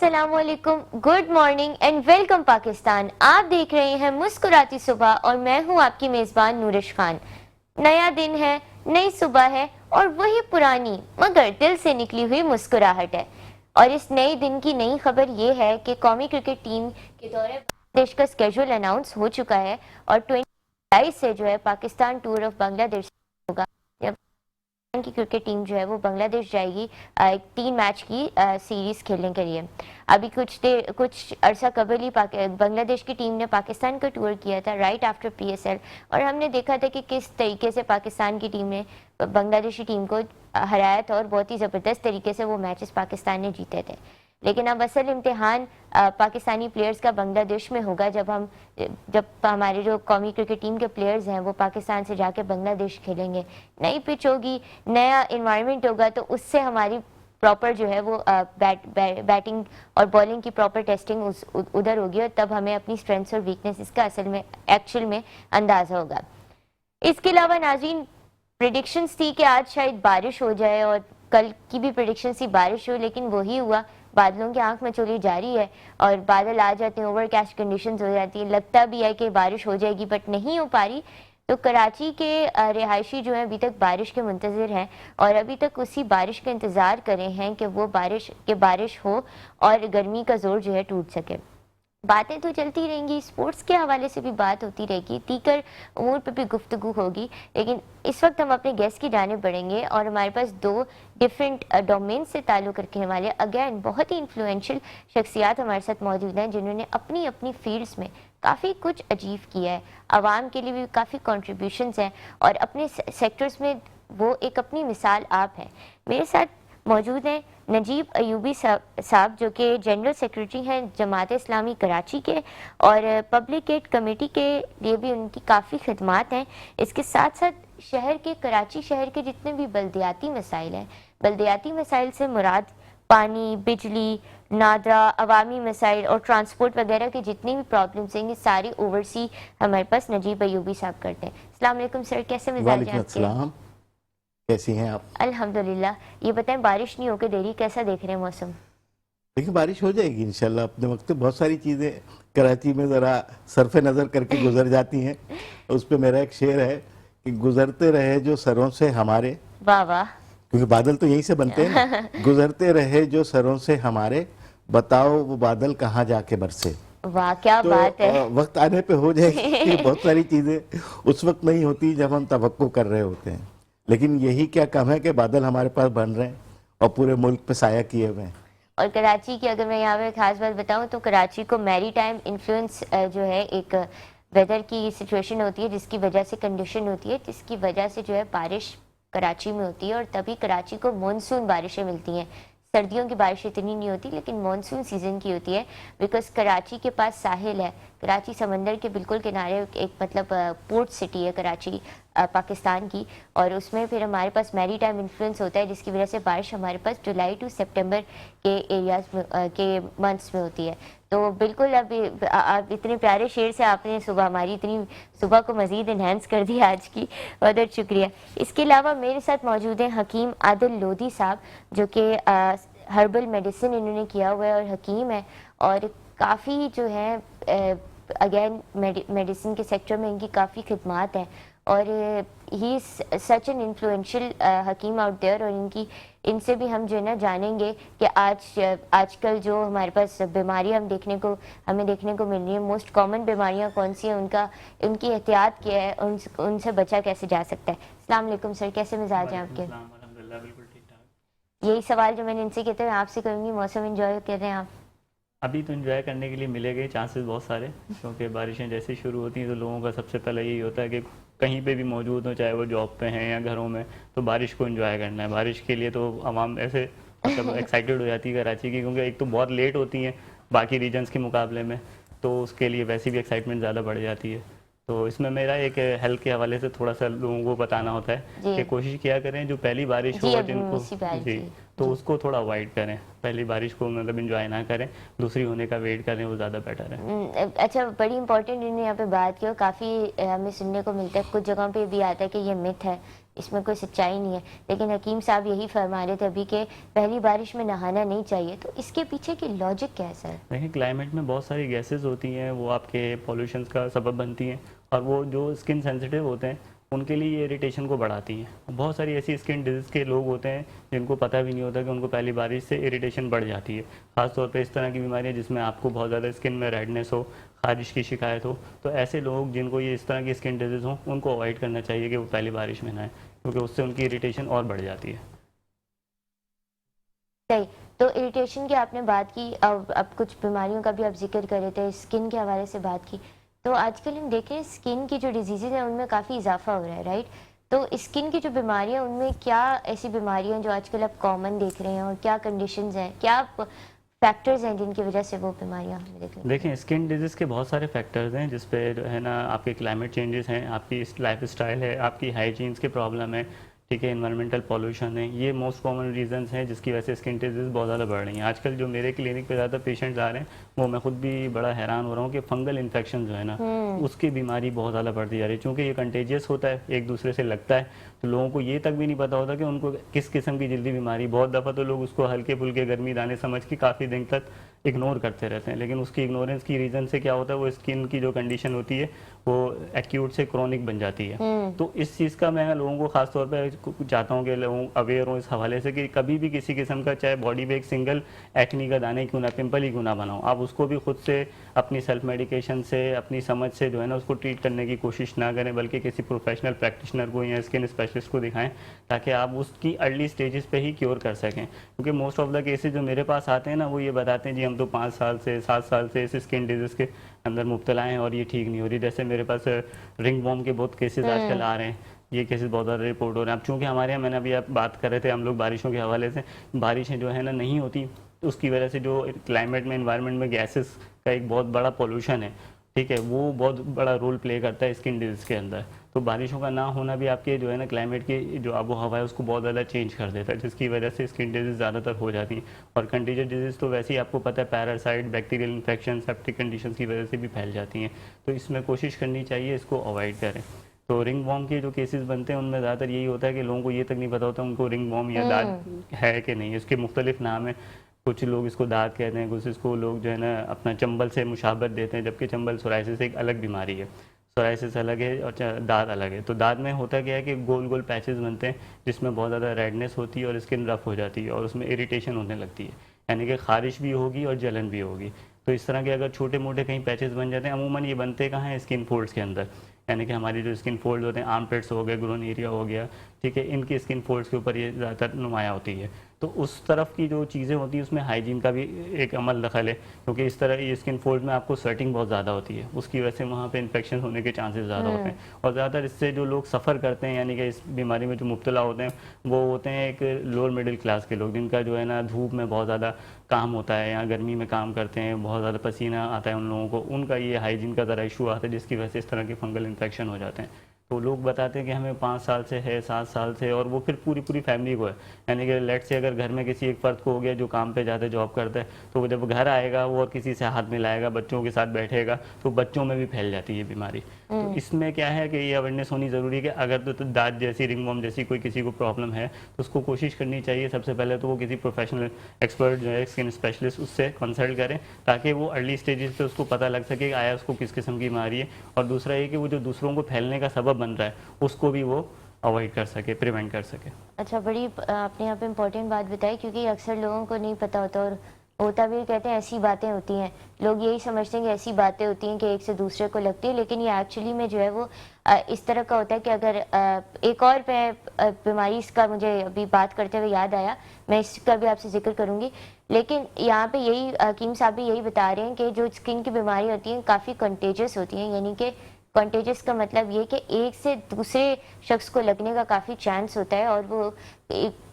अस्सलाम वालेकुम, good morning and welcome Pakistan. आप देख रहे हैं मुस्कुराती सुबह और मैं हूं आपकी मेजबान नूरिश खान। नया दिन है, नई सुबह है और वही पुरानी मगर दिल से निकली हुई मुस्कुराहट है। और इस नए दिन की नई खबर ये है कि कौमी क्रिकेट टीम के दौरे बांग्लादेश का स्केड्यूल अनाउंस हो चुका है और 2022 से जो है पाकिस्तान टूर ऑफ बांग्लादेश होगा। की क्रिकेट टीम जो है वो बांग्लादेश जाएगी एक 3 मैच की सीरीज खेलने के लिए। अभी कुछ अरसा कबल ही बांग्लादेश की टीम ने पाकिस्तान का टूर किया था राइट आफ्टर पीएसएल, और हमने देखा था कि किस तरीके से पाकिस्तान की टीम ने बांग्लादेशी टीम को हराया था और बहुत ही ज़बरदस्त तरीके से वो मैचेस पाकिस्तान ने जीते थे। लेकिन अब असल इम्तिहान पाकिस्तानी प्लेयर्स का बांग्लादेश में होगा जब हमारे जो कौमी क्रिकेट टीम के प्लेयर्स हैं वो पाकिस्तान से जाके बांग्लादेश खेलेंगे। नई पिच होगी, नया इन्वायरमेंट होगा, तो उससे हमारी प्रॉपर जो है वो बैटिंग और बॉलिंग की प्रॉपर टेस्टिंग उधर होगी और तब हमें अपनी स्ट्रेंथ्स और वीकनेस का असल में एक्चुअल में अंदाज़ा होगा। इसके अलावा नाज़रीन, प्रेडिक्शंस थी कि आज शायद बारिश हो जाए और कल की भी प्रेडिक्शंस थी बारिश हो, लेकिन वही हुआ। बादलों की आंख मचोली जारी है और बादल आ जाते हैं, ओवरकास्ट कंडीशंस हो जाती है, लगता भी है कि बारिश हो जाएगी बट नहीं हो पा रही। तो कराची के रिहायशी जो है अभी तक बारिश के मुंतज़िर हैं और अभी तक उसी बारिश का इंतज़ार कर रहे हैं कि वो बारिश हो और गर्मी का जोर जो है टूट सके। बातें तो चलती रहेंगी, स्पोर्ट्स के हवाले से भी बात होती रहेगी, दीगर उमूर पर भी गुफ्तगू होगी, लेकिन इस वक्त हम अपने गेस्ट की जानिब बढ़ेंगे और हमारे पास 2 डिफरेंट डोमेन से ताल्लुक़ रखने वाले अगेन बहुत ही इन्फ्लुएंशियल शख्सियात हमारे साथ मौजूद हैं जिन्होंने अपनी अपनी फील्ड्स में काफ़ी कुछ अचीव किया है, आवाम के लिए भी काफ़ी कॉन्ट्रीब्यूशंस हैं और अपने सेक्टर्स में वो एक अपनी मिसाल आप हैं। मेरे साथ मौजूद हैं नजीब अयूबी साहब जो कि जनरल सेक्रेटरी हैं जमात इस्लामी कराची के और पब्लिक एड कमेटी के लिए भी उनकी काफ़ी खिदमात हैं। इसके साथ साथ कराची शहर के जितने भी बल्दियाती मसाइल हैं, बल्दियाती मसाइल से मुराद पानी, बिजली, नादरा, अवामी मसाइल और ट्रांसपोर्ट वगैरह की जितनी भी प्रॉब्लम्स हैं ये सारी ओवरसी हमारे पास नजीब अयूबी साहब करते हैं। अस्सलाम वालेकुम सर, कैसे मिजाज हैं आपके? कैसी हैं आप? अल्हम्दुलिल्लाह। ये बताएं, बारिश नहीं होके दे रही, कैसा देख रहे हैं मौसम? देखिए, बारिश हो जाएगी इंशाल्लाह अपने वक्त। बहुत सारी चीज़ें कराची में ज़रा सरफे नज़र करके गुजर जाती हैं। उस पर मेरा एक शेर है कि गुजरते रहे जो सरों से हमारे, वाह वाह, क्योंकि बादल तो यहीं से बनते हैं ना। गुजरते रहे जो सरों से हमारे, बताओ वो बादल कहाँ जाके बरसे। वाह क्या तो बात है। वक्त आने पे हो जाएगी। बहुत सारी चीज़ें उस वक्त नहीं होती जब हम तवक्को कर रहे होते हैं, लेकिन यही क्या कम है कि बादल हमारे पास बन रहे हैं और पूरे मुल्क पे साया किए हुए हैं। और कराची की अगर मैं यहाँ पे खास बात बताऊँ तो कराची को मैरी टाइम इन्फ्लुएंस जो है एक वेदर की सिचुएशन होती है जिसकी वजह से कंडीशन होती है जिसकी वजह से जो है बारिश कराची में होती है और तभी कराची को मानसून बारिशें मिलती हैं। सर्दियों की बारिश इतनी नहीं होती लेकिन मानसून सीज़न की होती है बिकॉज कराची के पास साहिल है। कराची समंदर के बिल्कुल किनारे एक मतलब पोर्ट सिटी है कराची पाकिस्तान की, और उसमें फिर हमारे पास मैरी टाइम इन्फ्लुएंस होता है जिसकी वजह से बारिश हमारे पास जुलाई टू सितंबर के एरियाज में के मंथ्स में होती है। तो बिल्कुल अब इतने प्यारे शेर से आपने हमारी इतनी सुबह को मज़ीद इन्हेंस कर दिया आज की, बहुत शुक्रिया। इसके अलावा मेरे साथ मौजूद हैं हकीम आदिल लोधी साहब जो कि हर्बल मेडिसिन इन्होंने किया हुआ है और हकीम है और काफ़ी जो है अगेन मेडिसिन के सेक्टर में इनकी काफ़ी खिदमात हैं और ही सच एन इन्फ्लुएंशियल हकीम आउट देयर। और इनसे भी हम जो है ना जानेंगे कि आजकल जो हमारे पास बीमारियां हमें देखने को मिल रही हैं, मोस्ट कॉमन बीमारियां कौन सी हैं, उनकी एहतियात क्या है, उनसे बचा कैसे जा सकता है। अस्सलाम वालेकुम सर, कैसे मिजाज हैं आपके? अल्हम्दुलिल्लाह बिल्कुल ठीक ठाक। यही सवाल जो मैंने इनसे किया था मैं आपसे करूँगी, मौसम एंजॉय कर रहे हैं आप? अभी तो एंजॉय करने के लिए मिलेंगे चांसेस बहुत सारे, क्योंकि बारिशें जैसे ही शुरू होती हैं तो लोगों का सबसे पहले यही होता है कि कहीं पे भी मौजूद हो, चाहे वो जॉब पे हैं या घरों में, तो बारिश को एंजॉय करना है। बारिश के लिए तो आवाम ऐसे मतलब एक्साइटेड हो जाती है कराची की, क्योंकि एक तो बहुत लेट होती हैं बाकी रीजन्स के मुकाबले में, तो उसके लिए वैसे भी एक्साइटमेंट ज़्यादा बढ़ जाती है। तो इसमें मेरा एक हेल्थ के हवाले से थोड़ा सा लोगों को बताना होता है कि कोशिश किया करें जो पहली बारिश हो जिनको जी تو اس کو تھوڑا اوائڈ کریں. پہلی بارش کو مطلب انجوائے نہ کریں, دوسری ہونے کا ویٹ کریں, وہ زیادہ بیٹر ہے. اچھا, بڑی امپورٹنٹ انہوں نے یہاں پہ بات کی اور کافی ہمیں سننے کو ملتا ہے, کچھ جگہوں پہ بھی آتا ہے کہ یہ مت ہے, اس میں کوئی سچائی نہیں ہے, لیکن حکیم صاحب یہی فرما رہے تھے ابھی کہ پہلی بارش میں نہانا نہیں چاہیے. تو اس کے پیچھے کی لاجک کیا ہے سر؟ دیکھیں کلائمیٹ میں بہت ساری گیسز ہوتی ہیں, وہ آپ کے پولوشنس کا سبب بنتی ہیں, اور وہ جو اسکن سینسیٹیو ہوتے ہیں ان کے لیے یہ اریٹیشن کو بڑھاتی ہیں. بہت ساری ایسی اسکن ڈیزیز کے لوگ ہوتے ہیں جن کو پتہ بھی نہیں ہوتا کہ ان کو پہلی بارش سے اریٹیشن بڑھ جاتی ہے. خاص طور پہ اس طرح کی بیماریاں جس میں آپ کو بہت زیادہ اسکن میں ریڈنس ہو, خارش کی شکایت ہو, تو ایسے لوگ جن کو یہ اس طرح کی اسکن ڈیزیز ہوں ان کو اوائڈ کرنا چاہیے کہ وہ پہلی بارش میں نہ آئیں, کیونکہ اس سے ان کی اریٹیشن اور بڑھ جاتی ہے. صحیح. تو اریٹیشن کی آپ نے بات کی, اب کچھ بیماریوں کا بھی آپ ذکر کر رہے تھے, اسکن کے حوالے سے بات کی. تو آج کل ہم دیکھیں اسکن کی جو ڈیزیزز ہیں ان میں کافی اضافہ ہو رہا ہے, رائٹ؟ تو اسکن کی جو بیماریاں ان میں کیا ایسی بیماریاں جو آج کل آپ کامن دیکھ رہے ہیں, اور کیا کنڈیشنز ہیں, کیا فیکٹرز ہیں جن کی وجہ سے وہ بیماریاں ہمیں دیکھیں؟ دیکھیں اسکن ڈیزیز کے بہت سارے فیکٹرز ہیں, جس پہ جو ہے نا آپ کے کلائمیٹ چینجز ہیں, آپ کی لائف اسٹائل ہے, آپ کی ہائیجینس کے پرابلم ہے, ٹھیک ہے, انوائرمنٹل پولوشن ہے, یہ موسٹ کامن ریزنس ہیں جس کی وجہ سے اسکن ڈیزیز بہت زیادہ بڑھ رہی ہیں. آج کل جو میرے کلینک پہ زیادہ پیشنٹس آ رہے ہیں وہ میں خود بھی بڑا حیران ہو رہا ہوں کہ فنگل انفیکشن جو ہے نا اس کی بیماری بہت زیادہ بڑھتی جا رہی ہے, چونکہ یہ کنٹیجیس ہوتا ہے, ایک دوسرے سے لگتا ہے, تو لوگوں کو یہ تک بھی نہیں پتا ہوتا کہ ان کو کس قسم کی جلدی بیماری. بہت دفعہ تو لوگ اس کو ہلکے پھلکے گرمی دانے سمجھ کے کافی دن تک اگنور کرتے رہتے ہیں, لیکن اس کی اگنورنس کی ریزن سے کیا ہوتا ہے, وہ اسکن کی جو کنڈیشن ہوتی ہے وہ ایکیوٹ سے کرونک بن جاتی ہے. تو اس چیز کا میں لوگوں کو خاص طور پہ چاہتا ہوں کہ لوگ اویئر ہوں اس حوالے سے کہ کبھی بھی کسی قسم کا چاہے باڈی پہ ایک سنگل ایکنی کا دانے کیوں نہ, پمپل ہی کیوں نہ بناؤ, آپ اس کو بھی خود سے اپنی سیلف میڈیکیشن سے, اپنی سمجھ سے جو ہے نا اس کو ٹریٹ کرنے کی کوشش نہ کریں, بلکہ کسی پروفیشنل پریکٹیشنر کو یا اسکن اسپیشلسٹ کو دکھائیں تاکہ آپ اس کی ارلی سٹیجز پہ ہی کیور کر سکیں. کیونکہ موسٹ آف دا کیسز جو میرے پاس آتے ہیں نا وہ یہ بتاتے ہیں جی ہم تو 5 سال سے 7 سال سے اس اسکن ڈیزیز کے اندر مبتلا ہیں اور یہ ٹھیک نہیں ہو رہی. جیسے میرے پاس رنگ وارم کے بہت کیسز آج کل آ رہے ہیں, یہ کیسز بہت زیادہ رپورٹ ہو رہے ہیں. اب چونکہ ہمارے یہاں میں نے ابھی آپ بات کر رہے تھے ہم لوگ بارشوں کے حوالے سے, بارشیں جو ہے نا نہیں ہوتی, تو اس کی وجہ سے جو کلائمیٹ میں انوائرمنٹ میں گیسز کا ایک بہت بڑا پولوشن ہے, ٹھیک ہے, وہ بہت بڑا رول پلے کرتا ہے اسکن ڈیزیز کے اندر. تو بارشوں کا نہ ہونا بھی آپ کے جو ہے نا کلائمیٹ کی جو آب و ہوا ہے اس کو بہت زیادہ چینج کر دیتا ہے, جس کی وجہ سے اسکن ڈیزیز زیادہ تر ہو جاتی ہیں. اور کنٹیجس ڈیزیز تو ویسے ہی آپ کو پتہ ہے parasite, bacterial infection, septic conditions کی وجہ سے بھی پھیل جاتی ہیں, تو اس میں کوشش کرنی چاہیے اس کو اوائڈ کریں. تو رنگ وارم کے جو کیسز بنتے ہیں ان میں زیادہ تر یہی ہوتا ہے کہ لوگوں کو یہ تک نہیں پتا ہوتا ان کو رنگ وارم یا داد ہے کہ نہیں. اس کے مختلف نام ہیں, کچھ لوگ اس کو داد کہتے ہیں, کچھ اس کو لوگ جو ہے نا اپنا چمبل سے مشابہت دیتے ہیں, جبکہ چمبل سورائسس ایک الگ بیماری ہے, سورائسس الگ ہے اور داد الگ ہے. تو داد میں ہوتا کیا ہے کہ گول گول پیچز بنتے ہیں جس میں بہت زیادہ ریڈنس ہوتی ہے اور اسکن رف ہو جاتی ہے اور اس میں اریٹیشن ہونے لگتی ہے, یعنی کہ خارش بھی ہوگی اور جلن بھی ہوگی. تو اس طرح کے اگر چھوٹے موٹے کہیں پیچز بن جاتے ہیں, عموماً یہ بنتے کہاں ہیں, اسکن فولڈس کے اندر, یعنی کہ ہماری جو اسکن فولڈ ہوتے ہیں, آرم پیٹس ہو گئے, گرون ایریا ہو گیا, ٹھیک ہے, ان کی اسکن فولڈس کے اوپر یہ زیادہ تر نمایاں ہوتی ہے. تو اس طرف کی جو چیزیں ہوتی ہیں اس میں ہائیجین کا بھی ایک عمل دخل ہے, کیونکہ اس طرح یہ اسکن فولڈ میں آپ کو سویٹنگ بہت زیادہ ہوتی ہے, اس کی وجہ سے وہاں پہ انفیکشن ہونے کے چانسز زیادہ ہوتے ہیں. اور زیادہ تر اس سے جو لوگ سفر کرتے ہیں, یعنی کہ اس بیماری میں جو مبتلا ہوتے ہیں, وہ ہوتے ہیں ایک لوور مڈل کلاس کے لوگ, جن کا جو ہے نا دھوپ میں بہت زیادہ کام ہوتا ہے یا گرمی میں کام کرتے ہیں, بہت زیادہ پسینہ آتا ہے ان لوگوں کو, ان کا یہ ہائیجین کا ذرا ایشو آتا ہے جس کی وجہ سے اس طرح کے فنگل انفیکشن ہو جاتے ہیں. تو لوگ بتاتے ہیں کہ ہمیں 5 سال سے ہے, 7 سال سے, اور وہ پھر پوری فیملی کو ہے, یعنی کہ لیٹ سے اگر گھر میں کسی ایک فرد کو ہو گیا جو کام پہ جاتا ہے, جاب کرتا ہے, تو وہ جب گھر آئے گا وہ اور کسی سے ہاتھ ملائے گا, بچوں کے ساتھ بیٹھے گا, تو بچوں میں بھی پھیل جاتی ہے یہ بیماری. تو اس میں کیا ہے کہ یہ اویئرنیس ہونی ضروری ہے کہ اگر تو داد جیسی, رنگ وارم جیسی کوئی کسی کو پرابلم ہے تو اس کو کوشش کرنی چاہیے سب سے پہلے تو وہ کسی پروفیشنل ایکسپرٹ جو ہے اسکن اسپیشلسٹ اس سے کنسلٹ کریں, تاکہ وہ ارلی اسٹیجز پہ اس کو پتہ لگ سکے کہ آیا اس کو کس قسم کی بیماری ہے. اور دوسرا یہ کہ وہ جو دوسروں کو پھیلنے کا سبب بن رہا ہے اس کو بھی وہ اوائڈ کر سکے, پریونٹ کر سکے. اچھا, بڑی آپ نے یہاں پہ امپورٹنٹ بات بتائی, کیونکہ اکثر لوگوں کو نہیں پتہ ہوتا اور ہوتا بھی کہتے ہیں ایسی باتیں ہوتی ہیں, لوگ یہی سمجھتے ہیں کہ ایسی باتیں ہوتی ہیں کہ ایک سے دوسرے کو لگتی ہے, لیکن یہ ایکچولی میں جو ہے وہ اس طرح کا ہوتا ہے کہ اگر ایک اور بیماری اس کا مجھے ابھی بات کرتے ہوئے یاد آیا, میں اس کا بھی آپ سے ذکر کروں گی, لیکن یہاں پہ یہی حکیم صاحب بھی یہی بتا رہے ہیں کہ جو اسکن کی بیماری ہوتی ہیں کافی کنٹیجس ہوتی ہیں, یعنی کہ کنٹیجس کا مطلب یہ کہ ایک سے دوسرے شخص کو لگنے کا کافی چانس ہوتا ہے, اور وہ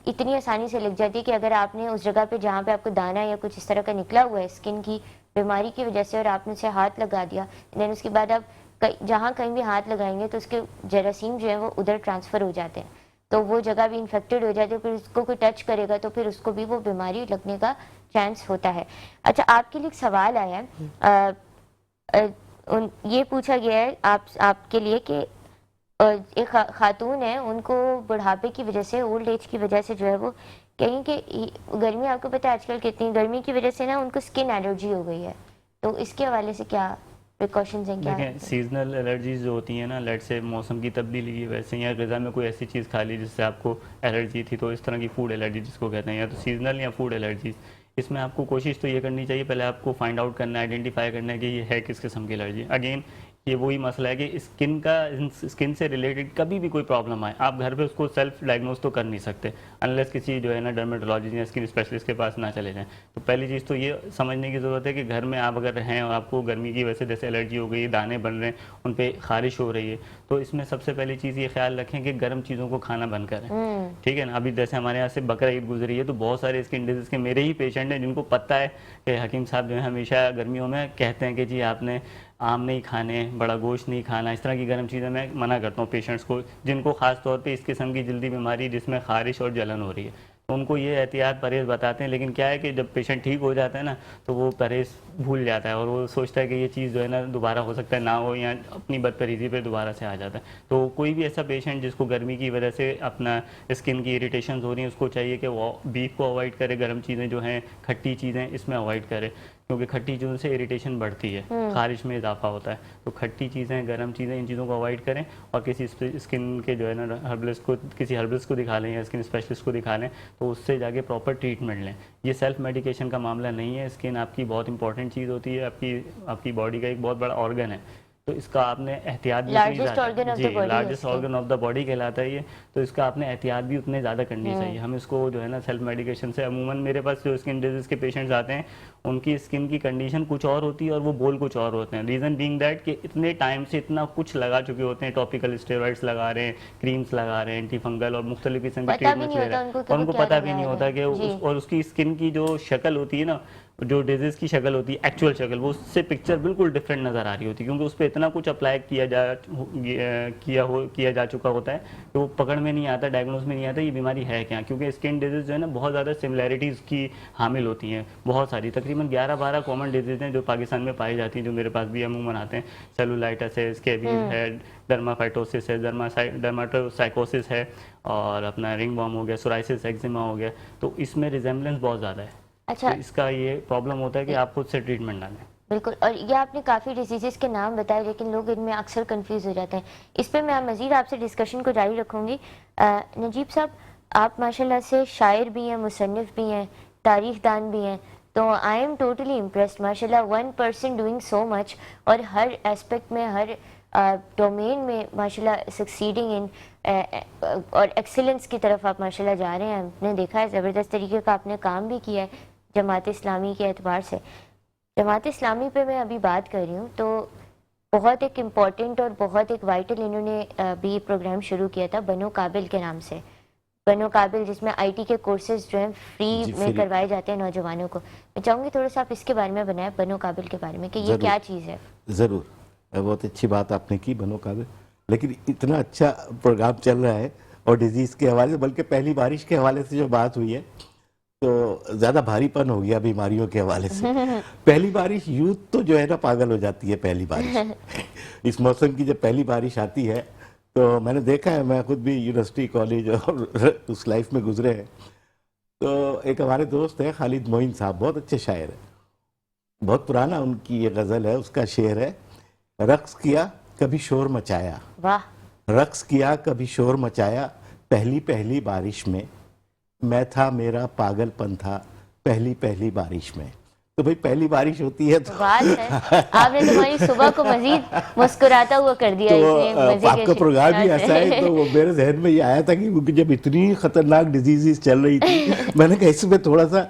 اتنی آسانی سے لگ جاتی ہے کہ اگر آپ نے اس جگہ پہ جہاں پہ آپ کو دانا یا کچھ اس طرح کا نکلا ہوا ہے اسکن کی بیماری کی وجہ سے, اور آپ نے اسے ہاتھ لگا دیا, دین اس کے بعد آپ جہاں کہیں بھی ہاتھ لگائیں گے تو اس کے جراثیم جو ہیں وہ ادھر ٹرانسفر ہو جاتے ہیں. تو وہ جگہ بھی انفیکٹڈ ہو جاتی ہے, پھر اس کو کوئی ٹچ کرے گا تو پھر اس کو بھی وہ بیماری لگنے کا چانس ہوتا ہے. اچھا, آپ کے لیے ایک سوال آیا ہے, یہ پوچھا گیا ہے آپ کے لیے کہ ایک خاتون ہے, ان کو بڑھاپے کی وجہ سے, اولڈ ایج کی وجہ سے جو ہے وہ کہیں کہ گرمی, آپ کو پتہ ہے آج کل کتنی گرمی کی وجہ سے نا ان کو اسکن الرجی ہو گئی ہے, تو اس کے حوالے سے کیا پریکاشنز ہیں؟ کیا دیکھیں, سیزنل الرجیز جو ہوتی ہیں نا, لیٹ سے موسم کی تبدیلی کی وجہ سے, یا غذا میں کوئی ایسی چیز کھا لی جس سے آپ کو الرجی تھی, تو اس طرح کی فوڈ الرجی جس کو کہتے ہیں, یا تو سیزنل یا فوڈ الرجیز, اس میں آپ کو کوشش تو یہ کرنی چاہیے, پہلے آپ کو فائنڈ آؤٹ کرنا ہے, آئیڈینٹیفائی کرنا ہے کہ یہ ہے کس قسم کی الرجی. اگین یہ وہی مسئلہ ہے کہ اسکن سے ریلیٹڈ کبھی بھی کوئی پرابلم آئے, آپ گھر پہ اس کو سیلف ڈائگنوز تو کر نہیں سکتے انلیس کسی جو ہے نا ڈرمیٹولوجسٹ یا اسکن اسپیشلسٹ کے پاس نہ چلے جائیں. تو پہلی چیز تو یہ سمجھنے کی ضرورت ہے کہ گھر میں آپ اگر ہیں اور آپ کو گرمی کی وجہ سے جیسے الرجی ہو گئی, دانے بن رہے ہیں, ان پہ خارش ہو رہی ہے, تو اس میں سب سے پہلی چیز یہ خیال رکھیں کہ گرم چیزوں کو کھانا بند کریں. ٹھیک ہے نا, ابھی جیسے ہمارے یہاں سے بقرہ عید گزری ہے, تو بہت سارے اسکن ڈیزیز کے میرے ہی پیشنٹ ہیں جن کو پتہ ہے کہ حکیم صاحب جو ہے ہمیشہ گرمیوں میں کہتے ہیں کہ جی آپ نے آم نہیں کھانے, بڑا گوشت نہیں کھانا, اس طرح کی گرم چیزیں میں منع کرتا ہوں پیشنٹس کو, جن کو خاص طور پہ اس قسم کی جلدی بیماری جس میں خارش اور جلن ہو رہی ہے, تو ان کو یہ احتیاط پرہیز بتاتے ہیں. لیکن کیا ہے کہ جب پیشنٹ ٹھیک ہو جاتا ہے نا, تو وہ پرہیز بھول جاتا ہے اور وہ سوچتا ہے کہ یہ چیز جو ہے نا دوبارہ ہو سکتا ہے نہ ہو, یا اپنی بدپریزی پہ دوبارہ سے آ جاتا ہے. تو کوئی بھی ایسا پیشنٹ جس کو گرمی کی وجہ سے اپنا اسکن کی اریٹیشنز ہو رہی ہیں, اس کو چاہیے کہ وہ بیف کو اوائڈ کرے, گرم چیزیں جو ہیں, کھٹی چیزیں اس میں اوائڈ کرے, کیونکہ کھٹی چیزوں سے اریٹیشن بڑھتی ہے, خارش میں اضافہ ہوتا ہے. تو کھٹی چیزیں, گرم چیزیں, ان چیزوں کو اوائڈ کریں, اور کسی اسکن کے جو ہے نا ہربلسٹ کو, کسی ہربلسٹ کو دکھا لیں یا اسکن اسپیشلسٹ کو دکھا لیں, تو اس سے جا کے پراپر ٹریٹمنٹ لیں. یہ سیلف میڈیکیشن کا معاملہ نہیں ہے. اسکن آپ کی بہت امپورٹنٹ چیز ہوتی ہے, آپ کی باڈی کا ایک بہت بڑا آرگن ہے, تو اس کا آپ نے احتیاط بھی largest organ of the body کہلاتا ہے یہ, تو اس کا آپ نے احتیاط بھی اتنے زیادہ کرنی چاہیے. ہم اس کو جو ہے نا سیلف میڈیکیشن سے, عموماً میرے پاس جو اسکن ڈیزیز کے پیشنٹس آتے ہیں, ان کی اسکن کی کنڈیشن کچھ اور ہوتی ہے اور وہ بول کچھ اور ہوتے ہیں. ریزن بینگ دیٹ کہ اتنے ٹائم سے اتنا کچھ لگا چکے ہوتے ہیں, ٹاپیکل اسٹیرائڈس لگا رہے ہیں, کریمس لگا رہے ہیں, اینٹی فنگل اور مختلف قسم کی ٹریٹمنٹس لے رہے ہیں, اور ان کو پتہ بھی نہیں ہوتا کہ اور اس کی اسکن کی جو شکل ہوتی ہے نا, جو ڈیزیز کی شکل ہوتی ہے, ایکچوئل شکل, وہ اس سے پکچر بالکل ڈفرینٹ نظر آ رہی ہوتی ہے, کیونکہ اس پہ اتنا کچھ اپلائی کیا جا چکا ہوتا ہے کہ وہ پکڑ میں نہیں آتا, ڈائگنوز میں نہیں آتا یہ بیماری ہے کیا. کیونکہ اسکن ڈیزیز جو ہے نا بہت زیادہ سملیرٹیز کی حامل ہوتی ہیں, بہت ساری, تقریباً 11-12 کامن ڈیزیز ہیں جو پاکستان میں پائی جاتی ہیں, جو میرے پاس بھی عموماً آتے ہیں. سیلولائٹس ہے, اسکیبیز ہے, ڈرمافائٹوسس ہے, ڈرماٹوسائکوسس ہے, اور اپنا رنگ وارم ہو گیا, سورائسس ایگزیما ہو گیا. تو اس میں ریزیمبلنس بہت زیادہ ہے. اچھا, اس کا یہ پرابلم ہوتا ہے کہ آپ خود سے ٹریٹمنٹ نہ لیں. بالکل. اور یہ آپ نے کافی ڈیزیزز کے نام بتائے, لیکن لوگ ان میں اکثر کنفیوز ہو جاتے ہیں. اس پہ میں مزید آپ سے ڈسکشن کو جاری رکھوں گی. نجیب صاحب, آپ ماشاءاللہ سے شاعر بھی ہیں, مصنف بھی ہیں, تاریخ دان بھی ہیں, تو آئی ایم ٹوٹلی امپریسڈ ماشاءاللہ, ون پرسن ڈوئنگ سو مچ, اور ہر اسپیکٹ میں, ہر ڈومین میں ماشاءاللہ سکسیڈنگ ان, اور ایکسیلنس کی طرف آپ ماشاءاللہ جا رہے ہیں. ہم نے دیکھا ہے زبردست طریقے کا آپ نے کام بھی کیا ہے جماعت اسلامی کے اعتبار سے. جماعت اسلامی پہ میں ابھی بات کر رہی ہوں, تو بہت ایک امپورٹنٹ اور بہت ایک وائٹل انہوں نے بھی پروگرام شروع کیا تھا بنو قابل کے نام سے. بنو قابل, جس میں آئی ٹی کے کورسز جو ہیں فری میں کروائے جاتے ہیں نوجوانوں کو. میں چاہوں گی تھوڑا سا آپ اس کے بارے میں بنائیں, بنو قابل کے بارے میں, کہ یہ کیا چیز ہے. ضرور, بہت اچھی بات آپ نے کی بنو قابل. لیکن اتنا اچھا پروگرام چل رہا ہے, اور ڈیزیز کے حوالے سے, بلکہ پہلی بارش کے حوالے سے جو بات ہوئی ہے تو زیادہ بھاری پن ہو گیا بیماریوں کے حوالے سے. پہلی بارش, یوتھ تو جو ہے نا پاگل ہو جاتی ہے پہلی بارش. اس موسم کی جب پہلی بارش آتی ہے تو میں نے دیکھا ہے, میں خود بھی یونیورسٹی, کالج اور اس لائف میں گزرے ہیں. تو ایک ہمارے دوست ہیں خالد معین صاحب, بہت اچھے شاعر ہیں, بہت پرانا ان کی یہ غزل ہے, اس کا شعر ہے, رقص کیا کبھی شور مچایا, رقص کیا کبھی شور مچایا, پہلی پہلی بارش میں تھا میرا پاگل پن تھا پہلی پہلی بارش میں. تو بھئی پہلی بارش ہوتی ہے تو بات ہے, آپ نے تمہاری صبح کو مزید مسکراتا ہوا کر دیا. تو آپ کا پروگرام ہی ایسا ہے, تو وہ میرے ذہن میں یہ آیا تھا کہ جب اتنی خطرناک ڈیزیزز چل رہی تھی, میں نے کہا اس میں تھوڑا سا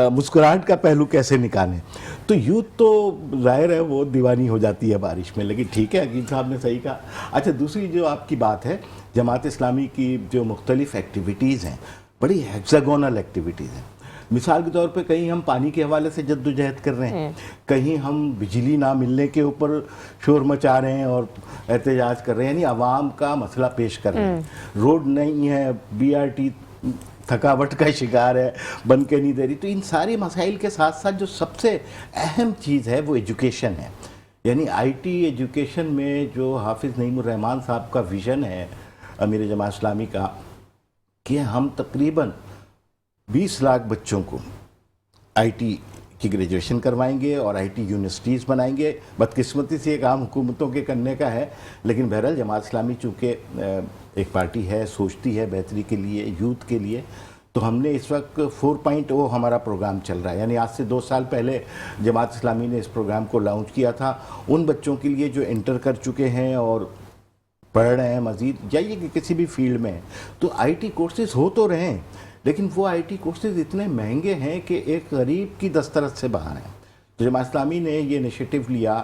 مسکراہٹ کا پہلو کیسے نکالیں. تو یوتھ تو ظاہر ہے وہ دیوانی ہو جاتی ہے بارش میں, لیکن ٹھیک ہے, حکیم صاحب نے صحیح کہا. اچھا, دوسری جو آپ کی بات ہے, جماعت اسلامی کی جو مختلف ایکٹیویٹیز ہیں, بڑی ہیکساگونل ایکٹیویٹیز ہیں. मिसाल के तौर पे कहीं हम पानी के हवाले से जद्दोजहद कर रहे हैं, कहीं हम बिजली ना मिलने के ऊपर शोर मचा रहे हैं और एहतजाज कर रहे हैं, यानी आवाम का मसला पेश कर रहे हैं। रोड नहीं है, बीआरटी थकावट का शिकार है, बन के नहीं दे रही। तो इन सारे मसाइल के साथ साथ जो सबसे अहम चीज़ है वो एजुकेशन है। यानी आईटी एजुकेशन में जो हाफिज़ नईमुर रहमान साहब का विज़न है अमीर जमात इस्लामी का, कि हम तकरीबन 20 लाख बच्चों को आईटी की ग्रेजुएशन करवाएंगे और आईटी यूनिवर्सिटीज़ बनाएंगे। बदकिस्मती से ये काम हुकूमतों के करने का है, लेकिन बहरहाल जमात इस्लामी चूँकि एक पार्टी है, सोचती है बेहतरी के लिए, यूथ के लिए, तो हमने इस वक्त 4.0 हमारा प्रोग्राम चल रहा है। यानी आज से 2 साल पहले जमात इस्लामी ने इस प्रोग्राम को लॉन्च किया था उन बच्चों के लिए जो इंटर कर चुके हैं और पढ़ रहे हैं मज़ीद, जाइए कि किसी भी फील्ड में। तो आईटी कोर्सेज हो तो रहे हैं, लेकिन वो आईटी कोर्सेज इतने महंगे हैं कि एक गरीब की दस्तरस से बाहर हैं। तो जमात इस्लामी ने ये इनिशिएटिव लिया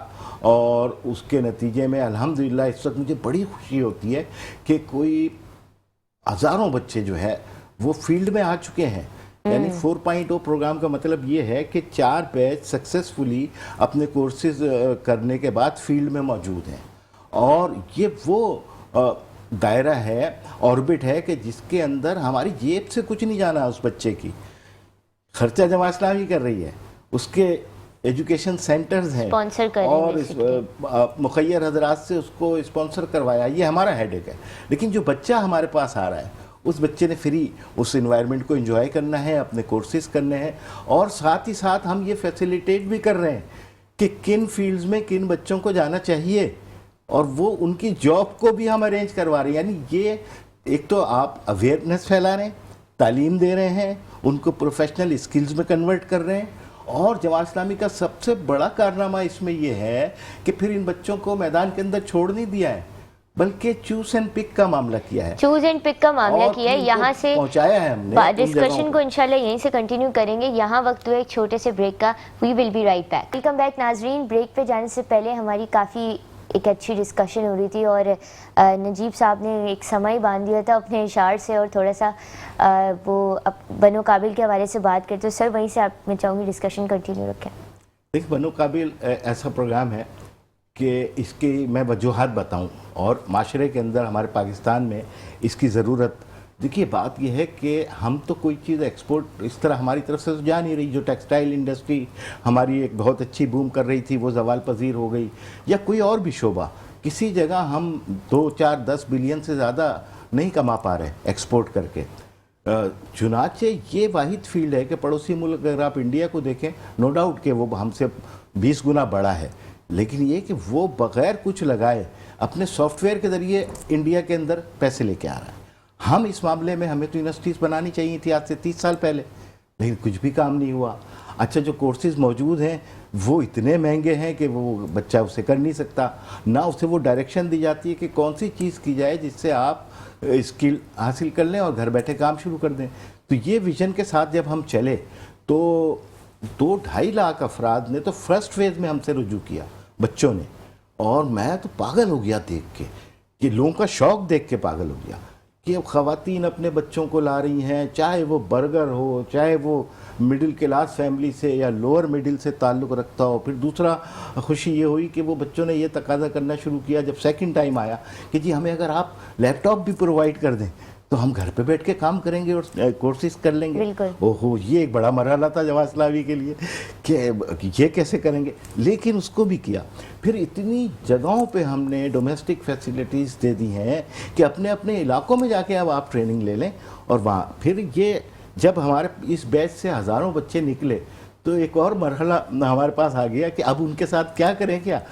और उसके नतीजे में अल्हम्दुलिल्लाह इस वक्त मुझे बड़ी खुशी होती है कि कोई हज़ारों बच्चे जो है वो फील्ड में आ चुके हैं। यानी 4.0 प्रोग्राम का मतलब ये है कि 4 बैच सक्सेसफुली अपने कोर्सेज करने के बाद फील्ड में मौजूद हैं। और ये वो दायरा है, ऑर्बिट है कि जिसके अंदर हमारी जेब से कुछ नहीं जाना उस बच्चे की, खर्चा जमात इस्लामी कर रही है, उसके एजुकेशन सेंटर्स हैं स्पॉन्सर कर और मुखैर हजरात से उसको स्पॉन्सर करवाया, ये हमारा हेडेक है। लेकिन जो बच्चा हमारे पास आ रहा है उस बच्चे ने फ्री उस इन्वायरमेंट को एंजॉय करना है, अपने कोर्सेज करने हैं, और साथ ही साथ हम ये फैसिलिटेट भी कर रहे हैं कि किन फील्ड्स में किन बच्चों को जाना चाहिए, और वो उनकी जॉब को भी हम अरेंज करवा रहे हैं। यानी ये एक तो आप अवेयरनेस फैला रहे हैं, तालीम दे रहे हैं, उनको प्रोफेशनल स्किल्स में कन्वर्ट कर रहे हैं। और जमात इस्लामी का सबसे बड़ा कारनामा इसमें यह है कि फिर इन बच्चों को मैदान के अंदर छोड़ नहीं दिया है, बल्कि चूज एंड पिक का मामला किया है। चूज एंड पिक का मामला किया है, यहाँ से पहुंचाया है हमने। डिस्कशन को इंशाल्लाह यहीं से कंटिन्यू करेंगे। यहाँ वक्त हुआ एक छोटे से ब्रेक का। We will be right back. Welcome back नाजरीन। ब्रेक पे जाने से पहले हमारी काफ़ी एक अच्छी डिस्कशन हो रही थी और नजीब साहब ने एक समय बांध दिया था अपने इशार से और थोड़ा सा वो बनो काबिल के हवाले से बात करते। तो सर वहीं से आप मैं चाहूँगी डिस्कशन कंटिन्यू रखें। देखिए, बनो काबिल ऐसा प्रोग्राम है कि इसकी मैं वजूहात बताऊं और माशरे के अंदर हमारे पाकिस्तान में इसकी ज़रूरत। देखिए, बात यह है कि हम तो कोई चीज़ एक्सपोर्ट इस तरह हमारी तरफ से तो जा नहीं रही। जो टेक्सटाइल इंडस्ट्री हमारी एक बहुत अच्छी बूम कर रही थी वो ज़वाल पजीर हो गई, या कोई और भी शोबा, किसी जगह हम 2, 4, 10 बिलियन से ज़्यादा नहीं कमा पा रहे एक्सपोर्ट करके। चुनाचे ये वाहिद फील्ड है कि पड़ोसी मुल्क अगर आप इंडिया को देखें, नो डाउट कि वो हमसे 20 गुना बड़ा है, लेकिन ये कि वो बग़ैर कुछ लगाए अपने सॉफ्टवेयर के ज़रिए इंडिया के अंदर पैसे लेके आ रहा है। हम इस मामले में हमें तो यूनिवर्सिटीज़ बनानी चाहिए थी आज से 30 साल पहले, लेकिन कुछ भी काम नहीं हुआ। अच्छा, जो कोर्सेज मौजूद हैं वो इतने महंगे हैं कि वो बच्चा उसे कर नहीं सकता, ना उसे वो डायरेक्शन दी जाती है कि कौन सी चीज़ की जाए जिससे आप स्किल हासिल कर लें और घर बैठे काम शुरू कर दें। तो ये विज़न के साथ जब हम चले तो 2-2.5 लाख अफराद ने तो फर्स्ट फेज़ में हमसे रुजू किया बच्चों ने, और मैं तो पागल हो गया देख के, कि लोगों का शौक़ देख के पागल हो गया कि अब ख़वातीन अपने बच्चों को ला रही हैं, चाहे वो बर्गर हो, चाहे वो मिडिल क्लास फैमिली से या लोअर मिडिल से ताल्लुक़ रखता हो। फिर दूसरा खुशी ये हुई कि वो बच्चों ने ये तकाजा करना शुरू किया जब सेकंड टाइम आया कि जी हमें अगर आप लैपटॉप भी प्रोवाइड कर दें तो हम घर पे बैठ के काम करेंगे और कोर्सेज कर लेंगे। ओहो, ये एक बड़ा मरहला था जमात इस्लामी के लिए कि ये कैसे करेंगे, लेकिन उसको भी किया। फिर इतनी जगहों पे हमने डोमेस्टिक फैसिलिटीज़ दे दी हैं कि अपने अपने इलाकों में जाके अब आप ट्रेनिंग ले लें। और वहाँ फिर ये जब हमारे इस बैच से हज़ारों बच्चे निकले तो एक और मरहला हमारे पास आ गया कि अब उनके साथ क्या करें, क्या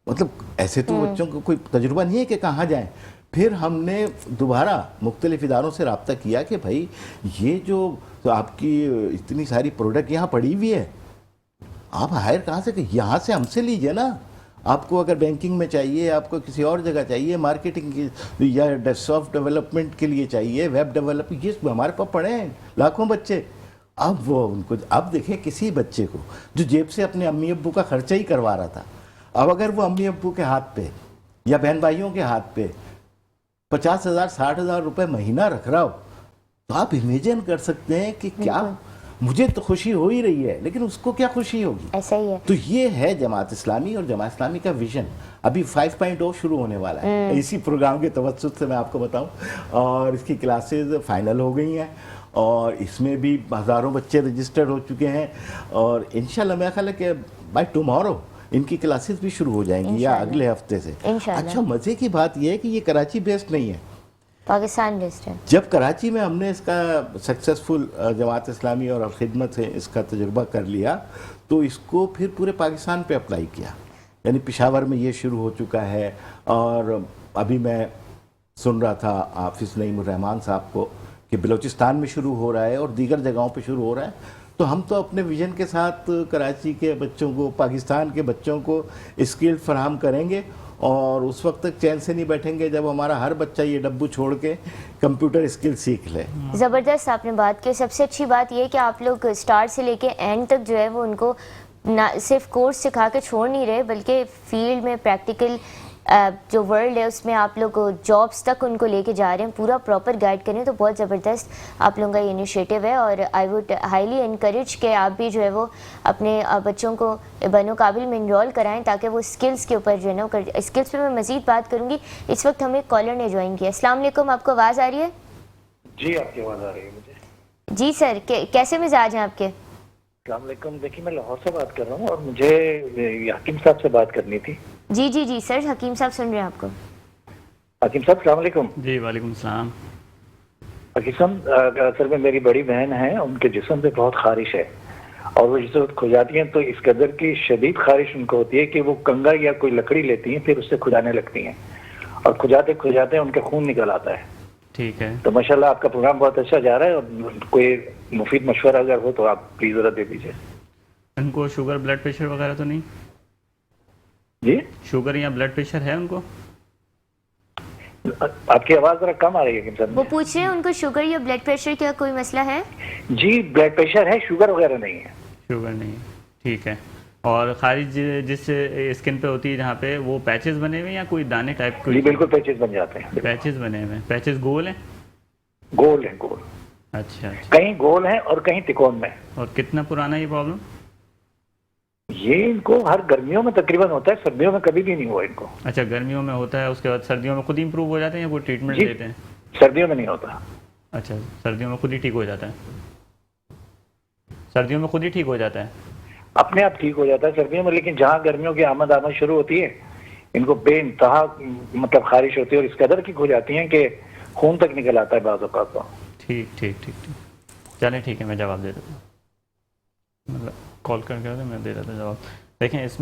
मतलब ऐसे तो बच्चों को कोई तजुर्बा नहीं है कि कहाँ जाएं। फिर हमने दोबारा मुख्तलिफ इदारों से रब्ता किया कि भाई ये जो तो आपकी इतनी सारी प्रोडक्ट यहाँ पड़ी हुई है, आप हायर कहाँ से, यहाँ से हमसे लीजिए ना। आपको अगर बैंकिंग में चाहिए, आपको किसी और जगह चाहिए, मार्केटिंग की या सॉफ्ट डेवलपमेंट के लिए चाहिए, वेब डेवलपमेंट, ये हमारे पास पढ़े हैं लाखों बच्चे। अब वो उनको अब देखें किसी बच्चे को जो जेब से अपने अम्मी अब्बू का खर्चा ही करवा रहा था, अब अगर वो अम्मी अब्बू के हाथ पे या बहन भाइयों के हाथ पे 50,000 60,000 रुपये महीना रख रहा हो, तो आप इमेजिन कर सकते हैं कि क्या مجھے تو خوشی ہو ہی رہی ہے لیکن اس کو کیا خوشی ہوگی. ایسا ہی ہے. تو یہ ہے جماعت اسلامی اور جماعت اسلامی کا ویژن. ابھی 5.0 شروع ہونے والا ہے اسی پروگرام کے توسط سے میں آپ کو بتاؤں, اور اس کی کلاسز فائنل ہو گئی ہیں اور اس میں بھی ہزاروں بچے رجسٹر ہو چکے ہیں, اور انشاءاللہ میرا خیال ہے کہ بائی ٹمارو ان کی کلاسز بھی شروع ہو جائیں گی یا اگلے ہفتے سے. اچھا مزے کی بات یہ ہے کہ یہ کراچی بیسڈ نہیں ہے, پاکستان بیسڈ ہے. جب کراچی میں ہم نے اس کا سکسیسفل جماعت اسلامی اور خدمت سے اس کا تجربہ کر لیا تو اس کو پھر پورے پاکستان پہ اپلائی کیا. یعنی پشاور میں یہ شروع ہو چکا ہے, اور ابھی میں سن رہا تھا حافظ نعیم الرحمان صاحب کو کہ بلوچستان میں شروع ہو رہا ہے اور دیگر جگہوں پہ شروع ہو رہا ہے. تو ہم تو اپنے ویژن کے ساتھ کراچی کے بچوں کو, پاکستان کے بچوں کو اسکل فراہم کریں گے, اور اس وقت تک چین سے نہیں بیٹھیں گے جب ہمارا ہر بچہ یہ ڈبو چھوڑ کے کمپیوٹر اسکل سیکھ لے. زبردست آپ نے بات کی. سب سے اچھی بات یہ کہ آپ لوگ اسٹارٹ سے لے کے اینڈ تک جو ہے وہ ان کو نہ صرف کورس سکھا کے چھوڑ نہیں رہے بلکہ فیلڈ میں پریکٹیکل جو ورلڈ ہے اس میں آپ لوگ جابس تک ان کو لے کے جا رہے ہیں, پورا پراپر گائیڈ کریں. تو بہت زبردست آپ لوگوں کا یہ انیشیٹو ہے, اور آئی ووڈ ہائیلی انکریج کہ آپ بھی جو ہے وہ اپنے بچوں کو بنو قابل میں انرول کرائیں تاکہ وہ اسکلس کے اوپر جو ہے نا اسکلس پہ میں مزید بات کروں گی. اس وقت ہمیں کالر نے جوائن کیا. السلام علیکم, آپ کو آواز آ رہی ہے؟ جی آپ کی آواز آ رہی ہے مجھے. جی سر, کیسے مزاج ہیں آپ کے؟ السلام علیکم. دیکھیے میں لاہور سے بات کر رہا ہوں اور مجھے حکیم صاحب سے بات کرنی تھی. جی جی جی سر, حکیم صاحب سن رہے ہیں آپ کو. حکیم صاحب السلام علیکم. جی وعلیکم السلام. حکیم صاحب اصل میں میری بڑی بہن ہے, ان کے جسم پہ بہت خارش ہے اور وہ جس وقت کھجاتی ہیں تو اس قدر کی شدید خارش ان کو ہوتی ہے کہ وہ کنگا یا کوئی لکڑی لیتی ہیں پھر اس سے کھجانے لگتی ہیں, اور کھجاتے کھجاتے ان کے خون نکل آتا ہے. ٹھیک ہے. تو ماشاءاللہ آپ کا پروگرام بہت اچھا جا رہا ہے, اور کوئی مفید مشورہ اگر ہو تو آپ پلیز ذرا دے دیجیے. ان کو شوگر بلڈ پریشر وغیرہ تو نہیں؟ جی شوگر یا بلڈ پریشر ہے ان کو؟ آپ کی آواز ذرا کم آ رہی ہے حکیم صاحب. وہ پوچھ رہے ہیں ان کو شوگر یا بلڈ پریشر کا کوئی مسئلہ ہے؟ جی بلڈ پریشر ہے, شوگر وغیرہ نہیں ہے. شوگر نہیں ہے, ٹھیک ہے. اور خارج جس اسکن پہ ہوتی ہے جہاں پہ, وہ پیچز بنے ہوئے یا کوئی دانے ٹائپ کو؟ جی بالکل پیچز بن جاتے ہیں. پیچز بنے ہوئے. پیچز گول ہیں؟ گول ہیں, گول. اچھا اچھا. کہیں گول ہیں اور کہیں تکون میں. اور کتنا پرانا ہے یہ پرابلم؟ یہ ان کو ہر گرمیوں میں تقریباً ہوتا ہے, سردیوں میں کبھی بھی نہیں ہوا ان کو. اچھا گرمیوں میں ہوتا ہے, اس کے بعد سردیوں میں خود ہی امپروو ہو جاتے ہیں یا کوئی ٹریٹمنٹ جی لیتے ہیں؟ سردیوں میں نہیں ہوتا. اچھا سردیوں میں خود ہی ٹھیک ہو جاتا ہے. سردیوں میں خود ہی ٹھیک ہو جاتا ہے اپنے آپ ٹھیک ہو جاتا ہے سردیوں میں, لیکن جہاں گرمیوں کی آمد شروع ہوتی ہے ان کو بے انتہا مطلب خارش ہوتی ہے اور اس قدر کی ہو جاتی ہیں کہ خون تک نکل آتا ہے بعض اوقات. تو ٹھیک ٹھیک ٹھیک ٹھیک چلیں ٹھیک ہے, میں جواب دے دیتا ہوں, مطلب کال کر کے میں دے دیتا ہوں جواب. دیکھیں اس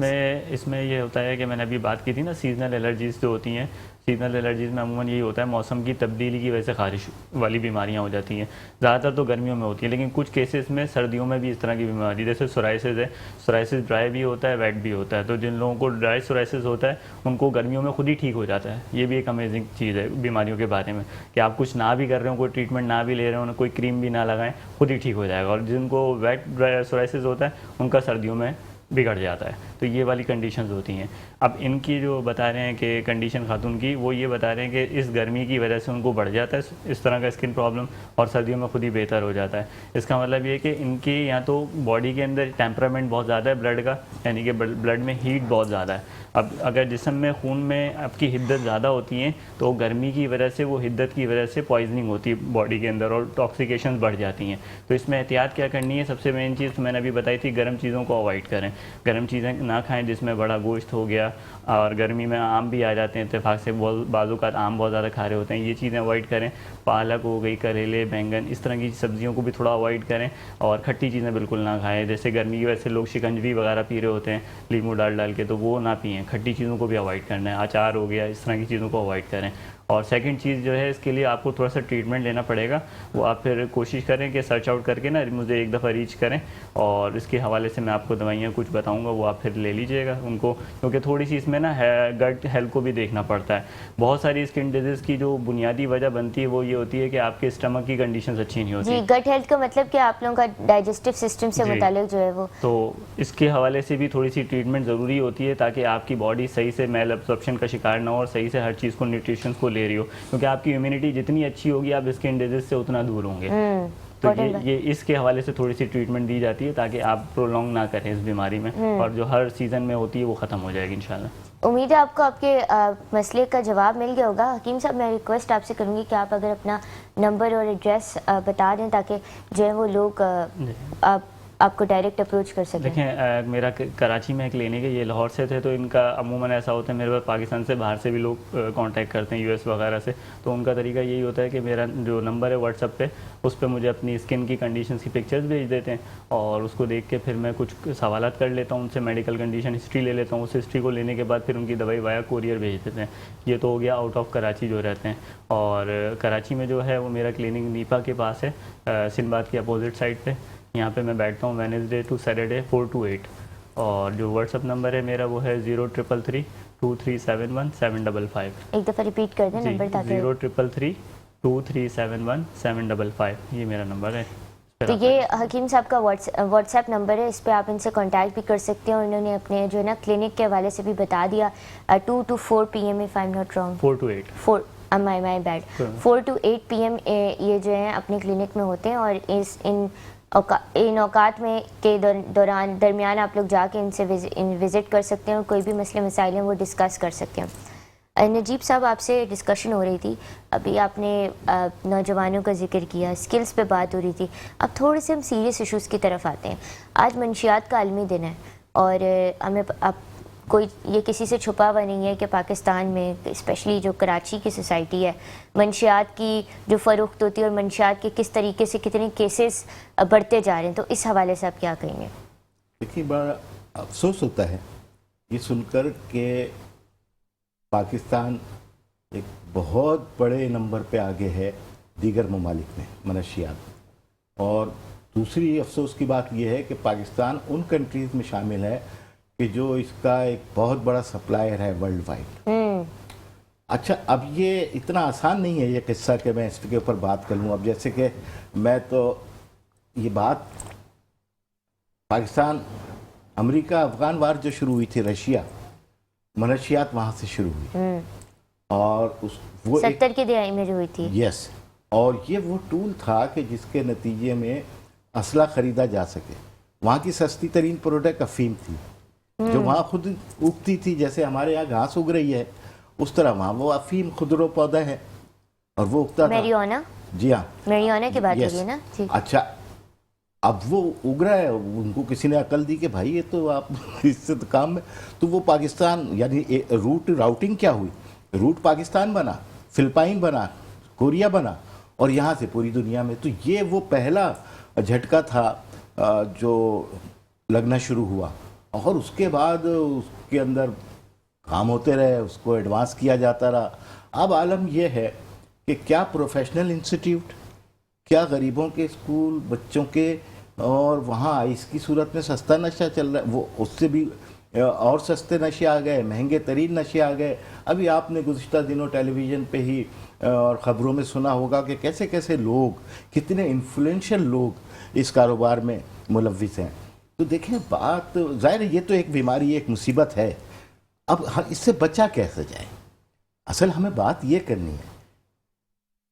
میں یہ ہوتا ہے کہ میں نے ابھی بات کی تھی نا, سیزنل الرجیز جو ہوتی ہیں, سیزنل الرجیز میں عموماً یہی ہوتا ہے موسم کی تبدیلی کی وجہ سے خارش والی بیماریاں ہو جاتی ہیں. زیادہ تر تو گرمیوں میں ہوتی ہیں, لیکن کچھ کیسز میں سردیوں میں بھی اس طرح کی بیماری, جیسے سورائسس ہے. سورائسس ڈرائی بھی ہوتا ہے, ویٹ بھی ہوتا ہے. تو جن لوگوں کو ڈرائی سورائسس ہوتا ہے ان کو گرمیوں میں خود ہی ٹھیک ہو جاتا ہے. یہ بھی ایک امیزنگ چیز ہے بیماریوں کے بارے میں, کہ آپ کچھ نہ بھی کر رہے ہوں, کوئی ٹریٹمنٹ نہ بھی لے رہے ہوں, کوئی کریم بھی نہ لگائیں, خود ہی ٹھیک ہو جائے گا. اور جن کو ویٹ ڈرائی سورائسس ہوتا ہے ان کا سردیوں میں بگڑ جاتا ہے. تو یہ والی کنڈیشنز ہوتی ہیں. اب ان کی جو بتا رہے ہیں کہ کنڈیشن خاتون کی, وہ یہ بتا رہے ہیں کہ اس گرمی کی وجہ سے ان کو بڑھ جاتا ہے اس طرح کا اسکن پرابلم, اور سردیوں میں خود ہی بہتر ہو جاتا ہے. اس کا مطلب یہ ہے کہ ان کی یا تو باڈی کے اندر ٹیمپرامنٹ بہت زیادہ ہے بلڈ کا, یعنی کہ بلڈ میں ہیٹ بہت زیادہ ہے. اب اگر جسم میں خون میں آپ کی حدت زیادہ ہوتی ہیں تو گرمی کی وجہ سے, وہ حدت کی وجہ سے پوائزننگ ہوتی ہے باڈی کے اندر اور ٹاکسیکیشنز بڑھ جاتی ہیں. تو اس میں احتیاط کیا کرنی ہے؟ سب سے مین چیز تو میں نے ابھی بتائی تھی, گرم چیزوں کو اوائڈ کریں. گرم چیزیں نہ کھائیں جس میں بڑا گوشت ہو گیا, اور گرمی میں آم بھی آ جاتے ہیں اتفاق سے, بعض اوقات آم بہت زیادہ کھا رہے ہوتے ہیں. یہ چیزیں اوائڈ کریں. پالک ہو گئی, کریلے, بینگن, اس طرح کی سبزیوں کو بھی تھوڑا اوائڈ کریں. اور کھٹی چیزیں بالکل نہ کھائیں, جیسے گرمی کی وجہ سے لوگ شکنجوی وغیرہ پی رہے ہوتے ہیں لیمو ڈال کے, تو وہ نہ پئیں. کھٹی چیزوں کو بھی اوائڈ کرنا ہے. اچار ہو گیا, اس طرح کی چیزوں کو اوائڈ کریں. اور سیکنڈ چیز جو ہے, اس کے لیے آپ کو تھوڑا سا ٹریٹمنٹ لینا پڑے گا. وہ آپ پھر کوشش کریں کہ سرچ آؤٹ کر کے نا مجھے ایک دفعہ ریچ کریں, اور اس کے حوالے سے میں آپ کو دوائیاں کچھ بتاؤں گا, وہ آپ پھر لے لیجئے گا ان کو, کیونکہ تھوڑی سی اس میں نا گٹ ہیلتھ کو بھی دیکھنا پڑتا ہے. بہت ساری اسکن ڈیزیز کی جو بنیادی وجہ بنتی ہے وہ یہ ہوتی ہے کہ آپ کے اسٹمک کی کنڈیشنز اچھی نہیں ہوتی. جی, گٹ ہیلتھ کا مطلب کہ آپ لوگوں کا ڈائجسٹو سسٹم سے متعلق جو ہے وہ, تو اس کے حوالے سے بھی تھوڑی سی ٹریٹمنٹ ضروری ہوتی ہے تاکہ آپ کی باڈی صحیح سے میل ابزارپشن کا شکار نہ ہو, اور صحیح سے ہر چیز کو نیوٹریشنز کو لے رہی ہو. کیونکہ آپ کی امیونٹی جتنی اچھی ہوگی آپ اسکن ڈیزیز سے اتنا دور ہوں گے. تو یہ اس کے حوالے سے تھوڑی سی ٹریٹمنٹ دی جاتی ہے تاکہ آپ پرولونگ نہ کریں اس بیماری میں، اور جو ہر سیزن میں ہوتی ہے وہ ختم ہو جائے گی انشاءاللہ۔ امید ہے آپ کو آپ کے مسئلے کا جواب مل گیا ہوگا۔ حکیم صاحب میں ریکویسٹ آپ سے کروں گی کہ آپ اگر اپنا نمبر اور ایڈریس بتا دیں تاکہ جو ہے وہ لوگ آپ کو ڈائریکٹ اپروچ کر سکیں۔ دیکھیں میرا کراچی میں کلینک ہے، یہ لاہور سے تھے، تو ان کا عموماً ایسا ہوتا ہے میرے پاس پاکستان سے باہر سے بھی لوگ کانٹیکٹ کرتے ہیں، US وغیرہ سے، تو ان کا طریقہ یہی ہوتا ہے کہ میرا جو نمبر ہے واٹس ایپ پہ، اس پہ مجھے اپنی اسکن کی کنڈیشنز کی پکچرز بھیج دیتے ہیں، اور اس کو دیکھ کے پھر میں کچھ سوالات کر لیتا ہوں ان سے، میڈیکل کنڈیشن ہسٹری لے لیتا ہوں، اس ہسٹری کو لینے کے بعد پھر ان کی دوائی وایا کوریئر بھیج دیتے ہیں۔ یہ تو ہو گیا آؤٹ آف کراچی جو رہتے ہیں، اور کراچی میں جو ہے وہ میرا کلینک نیپا کے پاس ہے، سنباد کے اپوزٹ سائڈ پہ، یہاں پہ میں بیٹھتا ہوں وینسڈے ٹو سیٹرڈے 4 to 8، اور جو واٹس ایپ نمبر ہے میرا وہ ہے 0333237175۔ ایک دفعہ ریپیٹ کر دیں نمبر تاکہ 0333237175، یہ میرا نمبر ہے۔ تو یہ حکیم صاحب کا واٹس ایپ نمبر ہے، اس پہ آپ ان سے کانٹیکٹ بھی کر سکتے ہیں، اور انہوں نے اپنے جو ہے نا کلینک کے حوالے سے بھی بتا دیا 2 to 4 PM if I'm not wrong 4 to 8 my bad 4 to 8 PM یہ جو ہیں اپنے کلینک میں ہوتے ہیں، اور ان اوقات میں کے درمیان آپ لوگ جا کے ان سے وزٹ کر سکتے ہیں، اور کوئی بھی مسئلے مسائل ہیں وہ ڈسکس کر سکتے ہیں۔ نجیب صاحب آپ سے ڈسکشن ہو رہی تھی، ابھی آپ نے نوجوانوں کا ذکر کیا، اسکلز پہ بات ہو رہی تھی، اب تھوڑے سے ہم سیریس ایشوز کی طرف آتے ہیں۔ آج منشیات کا عالمی دن ہے، اور ہمیں کوئی یہ کسی سے چھپا ہوا نہیں ہے کہ پاکستان میں اسپیشلی جو کراچی کی سوسائٹی ہے، منشیات کی جو فروخت ہوتی ہے اور منشیات کے کس طریقے سے کتنے کیسز بڑھتے جا رہے ہیں، تو اس حوالے سے آپ کیا کہیں گے؟ دیکھیے بڑا افسوس ہوتا ہے یہ سن کر کہ پاکستان ایک بہت بڑے نمبر پہ آگے ہے دیگر ممالک میں منشیات، اور دوسری افسوس کی بات یہ ہے کہ پاکستان ان کنٹریز میں شامل ہے کہ جو اس کا ایک بہت بڑا سپلائر ہے ورلڈ وائڈ۔ اچھا، اب یہ اتنا آسان نہیں ہے یہ قصہ کہ میں اس کے اوپر بات کر لوں۔ اب جیسے کہ میں تو یہ بات پاکستان امریکہ افغان وار جو شروع ہوئی تھی، رشیا منشیات وہاں سے شروع ہوئی، اور وہ 70 کی دہائی میں جو ہوئی تھی، یس، اور یہ وہ ٹول تھا کہ جس کے نتیجے میں اسلحہ خریدا جا سکے۔ وہاں کی سستی ترین پروڈکٹ افیم تھی، جو وہاں خود اگتی تھی، جیسے ہمارے یہاں گھاس اگ رہی ہے اس طرح وہاں وہ افیم خضر و پودا ہے، اور وہ اگتا تھا۔ میریونا، جی ہاں، میریونا کی بات ہو رہی ہے نا جی۔ اچھا، اب وہ اگ رہا ہے، ان کو کسی نے عقل دی کہ بھائی یہ تو آپ اس سے کام میں، تو وہ پاکستان یعنی راؤٹنگ کیا ہوئی، روٹ پاکستان بنا، فلپائن بنا، کوریا بنا، اور یہاں سے پوری دنیا میں۔ تو یہ وہ پہلا جھٹکا تھا جو لگنا شروع ہوا، اور اس کے بعد اس کے اندر کام ہوتے رہے، اس کو ایڈوانس کیا جاتا رہا۔ اب عالم یہ ہے کہ کیا پروفیشنل انسٹیٹیوٹ، کیا غریبوں کے اسکول بچوں کے، اور وہاں آئس کی صورت میں سستا نشہ چل رہا ہے، وہ اس سے بھی اور سستے نشے آ گئے، مہنگے ترین نشے آ گئے۔ ابھی آپ نے گزشتہ دنوں ٹیلی ویژن پہ ہی اور خبروں میں سنا ہوگا کہ کیسے کیسے لوگ، کتنے انفلوئنشل لوگ اس کاروبار میں ملوث ہیں۔ تو دیکھیں، بات ظاہر ہے یہ تو ایک بیماری، ایک مصیبت ہے، اب اس سے بچا کیسے جائے؟ اصل ہمیں بات یہ کرنی ہے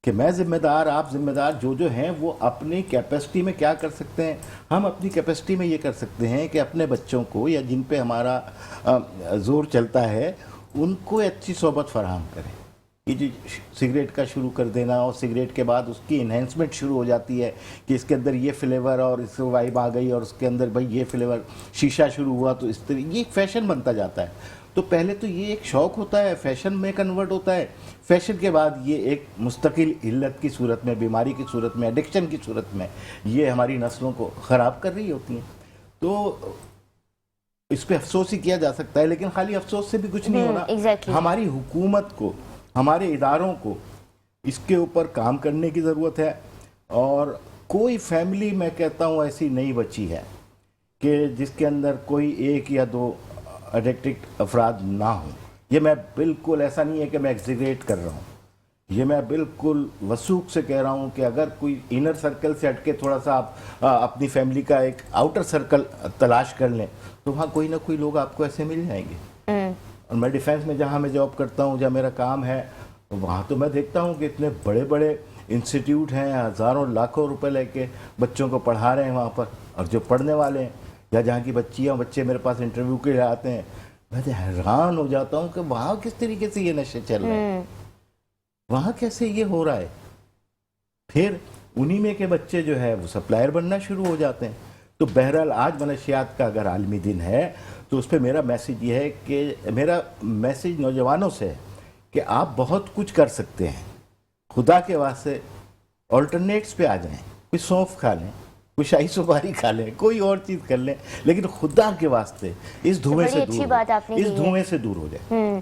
کہ میں ذمہ دار، آپ ذمہ دار، جو ہیں وہ اپنی کیپیسٹی میں کیا کر سکتے ہیں۔ ہم اپنی کیپیسٹی میں یہ کر سکتے ہیں کہ اپنے بچوں کو یا جن پہ ہمارا زور چلتا ہے ان کو اچھی صحبت فراہم کریں۔ یہ جو سگریٹ کا شروع کر دینا، اور سگریٹ کے بعد اس کی انہینسمنٹ شروع ہو جاتی ہے کہ اس کے اندر یہ فلیور اور اس وائب آ گئی، اور اس کے اندر بھائی یہ فلیور، شیشہ شروع ہوا تو اس طرح یہ ایک فیشن بنتا جاتا ہے۔ تو پہلے تو یہ ایک شوق ہوتا ہے، فیشن میں کنورٹ ہوتا ہے، فیشن کے بعد یہ ایک مستقل علت کی صورت میں، بیماری کی صورت میں، ایڈکشن کی صورت میں یہ ہماری نسلوں کو خراب کر رہی ہوتی ہیں۔ تو اس پہ افسوس ہی کیا جا سکتا ہے، لیکن خالی افسوس سے بھی کچھ نہیں ہونا۔ ہماری حکومت کو، ہمارے اداروں کو اس کے اوپر کام کرنے کی ضرورت ہے، اور کوئی فیملی میں کہتا ہوں ایسی نہیں بچی ہے کہ جس کے اندر کوئی ایک یا دو ایڈکٹڈ افراد نہ ہوں۔ یہ میں بالکل ایسا نہیں ہے کہ میں ایگزیگریٹ کر رہا ہوں، یہ میں بالکل وثوق سے کہہ رہا ہوں کہ اگر کوئی انر سرکل سے ہٹ کے تھوڑا سا آپ اپنی فیملی کا ایک آؤٹر سرکل تلاش کر لیں تو وہاں کوئی نہ کوئی لوگ آپ کو ایسے مل جائیں گے۔ اور میں ڈیفینس میں جہاں میں جاب کرتا ہوں، جہاں میرا کام ہے، وہاں تو میں دیکھتا ہوں کہ اتنے بڑے بڑے इंस्टीट्यूट हैं, हज़ारों लाखों रुपए लेके बच्चों को पढ़ा रहे हैं वहाँ पर, और जो पढ़ने वाले हैं या जहाँ की बच्चियाँ बच्चे मेरे पास इंटरव्यू के लिए आते हैं, मैं तो हैरान हो जाता हूँ कि वहाँ किस तरीके से ये नशे चल रहे हैं, वहाँ कैसे ये हो रहा है। फिर उन्हीं में के बच्चे जो है वो सप्लायर बनना शुरू हो जाते हैं। तो बहरहाल आज मनशियात का अगर आलमी दिन है तो उस पर मेरा मैसेज ये है कि मेरा मैसेज नौजवानों से है कि आप बहुत कुछ कर सकते हैं, खुदा के वास्ते ऑल्टरनेट्स पे आ जाएं, कोई सौंफ खा लें, कोई शाही सुपारी खा लें, कोई और चीज़ कर लें, लेकिन खुदा के वास्ते इस धुएं से दूर हो, इस धुएं से दूर हो जाए।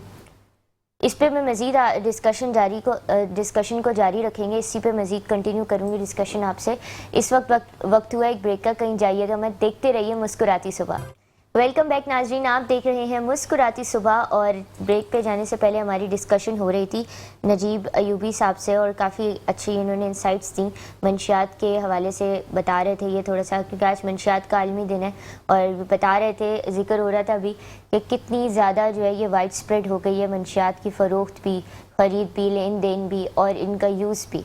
इस पे मैं मज़ीद डिस्कशन को जारी रखेंगे, इसी पे मज़ीद कंटिन्यू करूँगी डिस्कशन आपसे। इस वक्त हुआ एक ब्रेक का, कहीं जाइएगा मत, देखते रहिए मुस्कुराती सुबह। वेलकम बैक नाजरीन, आप देख रहे हैं मुस्कुराती सुबह। और ब्रेक पे जाने से पहले हमारी डिस्कशन हो रही थी नजीब अयूबी साहब से, और काफ़ी अच्छी इन्होंने इंसाइट्स दी मंशियात के हवाले से। बता रहे थे ये थोड़ा सा, क्योंकि आज मंशियात का आलमी दिन है, और बता रहे थे, जिक्र हो रहा था अभी कि कितनी ज़्यादा जो है ये वाइड स्प्रेड हो गई है मंशियात की फ़रोख्त भी, ख़रीद भी, लेन देन भी, और इनका यूज़ भी।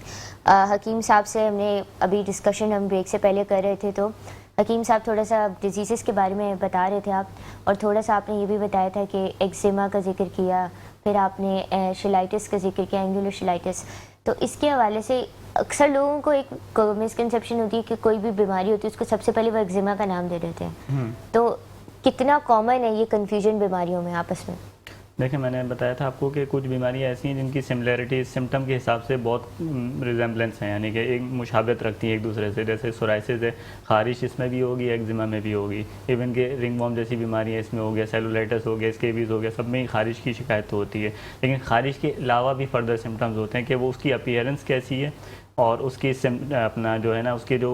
हकीम साहब से हमने अभी डिस्कशन हम ब्रेक से पहले कर रहे थे, तो हकीम साहब थोड़ा सा डिजीज़ के बारे में बता रहे थे आप, और थोड़ा सा आपने ये भी बताया था कि एक्जिमा का जिक्र किया, फिर आपने शिलाइटिस का जिक्र किया, एंगुलर शिलाइटिस। तो इसके हवाले से अक्सर लोगों को एक मिसकंसेप्शन होती है कि कोई भी बीमारी होती है उसको सबसे पहले वो एक्जिमा का नाम दे देते हैं। तो कितना कॉमन है ये कन्फ्यूजन बीमारियों में आपस में? देखिए, मैंने बताया था आपको कि कुछ बीमारियां ऐसी हैं जिनकी सिमिलैरिटी सिम्टम के हिसाब से बहुत रिजेम्बलेंस है, यानी कि एक मुशाबत रखती हैं एक दूसरे से। जैसे सोराइसिस है, खारिश इसमें भी होगी, एक्जिमा में भी होगी, इवन के रिंगवॉर्म जैसी बीमारियां इसमें हो गया, सेलुलाइटिस हो गया, स्केबीज हो गया, सब में ही खारिश की शिकायत होती है। लेकिन खारिश के अलावा भी फर्दर सिम्टम्स होते हैं कि वो उसकी अपीयरेंस कैसी है और उसकी अपना जो है ना, उसके जो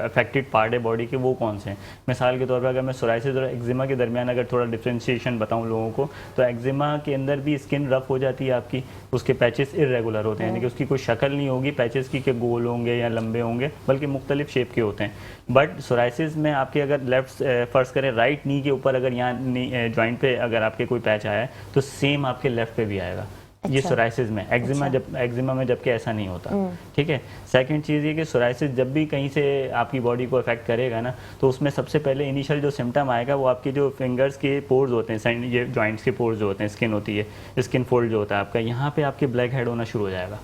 अफेक्टेड पार्ट है बॉडी के वो कौन से हैं। मिसाल के तौर पर अगर मैं सोराइसिस और एक्जिमा के दरमियान अगर थोड़ा डिफ्रेंशिएशन बताऊं लोगों को, तो एक्जिमा के अंदर भी स्किन रफ हो जाती है आपकी, उसके पैचेस इरेगुलर होते हैं, यानी कि उसकी कोई शक्ल नहीं होगी पैचेस की कि गोल होंगे या लंबे होंगे, बल्कि मुख्तलिफ शेप के होते हैं। बट सोराइसिस में आपके अगर लेफ्ट फर्स्ट करें राइट नी के ऊपर अगर यहाँ जॉइंट पे अगर आपके कोई पैच आया है तो सेम आपके लेफ्ट पे भी आएगा। ये सोराइसिस में, एक्जिमा में जबकि ऐसा नहीं होता। ठीक है। सेकंड चीज़ ये कि सोराइसिस जब भी कहीं से आपकी बॉडी को अफेक्ट करेगा ना, तो उसमें सबसे पहले इनिशियल जो सिम्टम आएगा वो आपके जो फिंगर्स के पोर्स होते हैं, ये जॉइंट्स के पोर्स जो होते हैं, स्किन होती है, स्किन फोल्ड जो होता है आपका, यहाँ पे आपके ब्लैक हेड होना शुरू हो जाएगा।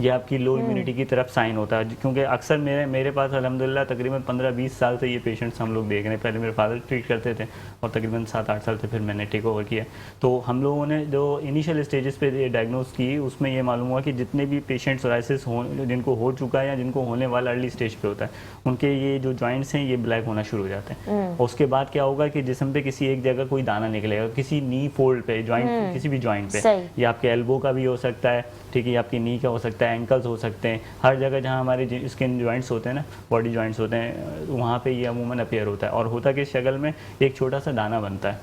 ये आपकी लो इम्यूनिटी की तरफ साइन होता है, क्योंकि अक्सर मेरे पास अल्हम्दुलिल्लाह तकरीबन 15-20 साल से ये पेशेंट्स हम लोग देख रहे हैं। पहले मेरे फादर ट्रीट करते थे और तकरीबन 7-8 साल से फिर मैंने टेक ओवर किया। तो हम लोगों ने जो इनिशियल स्टेजेस पे ये डायग्नोस की, उसमें ये मालूम हुआ कि जितने भी पेशेंट सोराइसिस जिनको हो चुका है या जिनको होने वाला अर्ली स्टेज पे होता है, उनके ये जो जॉइंट्स हैं ये ब्लैक होना शुरू हो जाते हैं। उसके बाद क्या होगा कि जिस्म पे किसी एक जगह कोई दाना निकलेगा, किसी नी फोल्ड पे, जॉइंट किसी भी जॉइंट पे, ये आपके एल्बो का भी हो सकता है, ठीक है, आपकी नी का हो सकता है, एंकल्स हो सकते हैं, हर जगह जहाँ हमारे स्किन जॉइंट्स होते हैं ना, बॉडी जॉइंट्स होते हैं, वहाँ पे ये अमूमन अपीयर होता है। और होता कि शक्ल में एक छोटा सा दाना बनता है,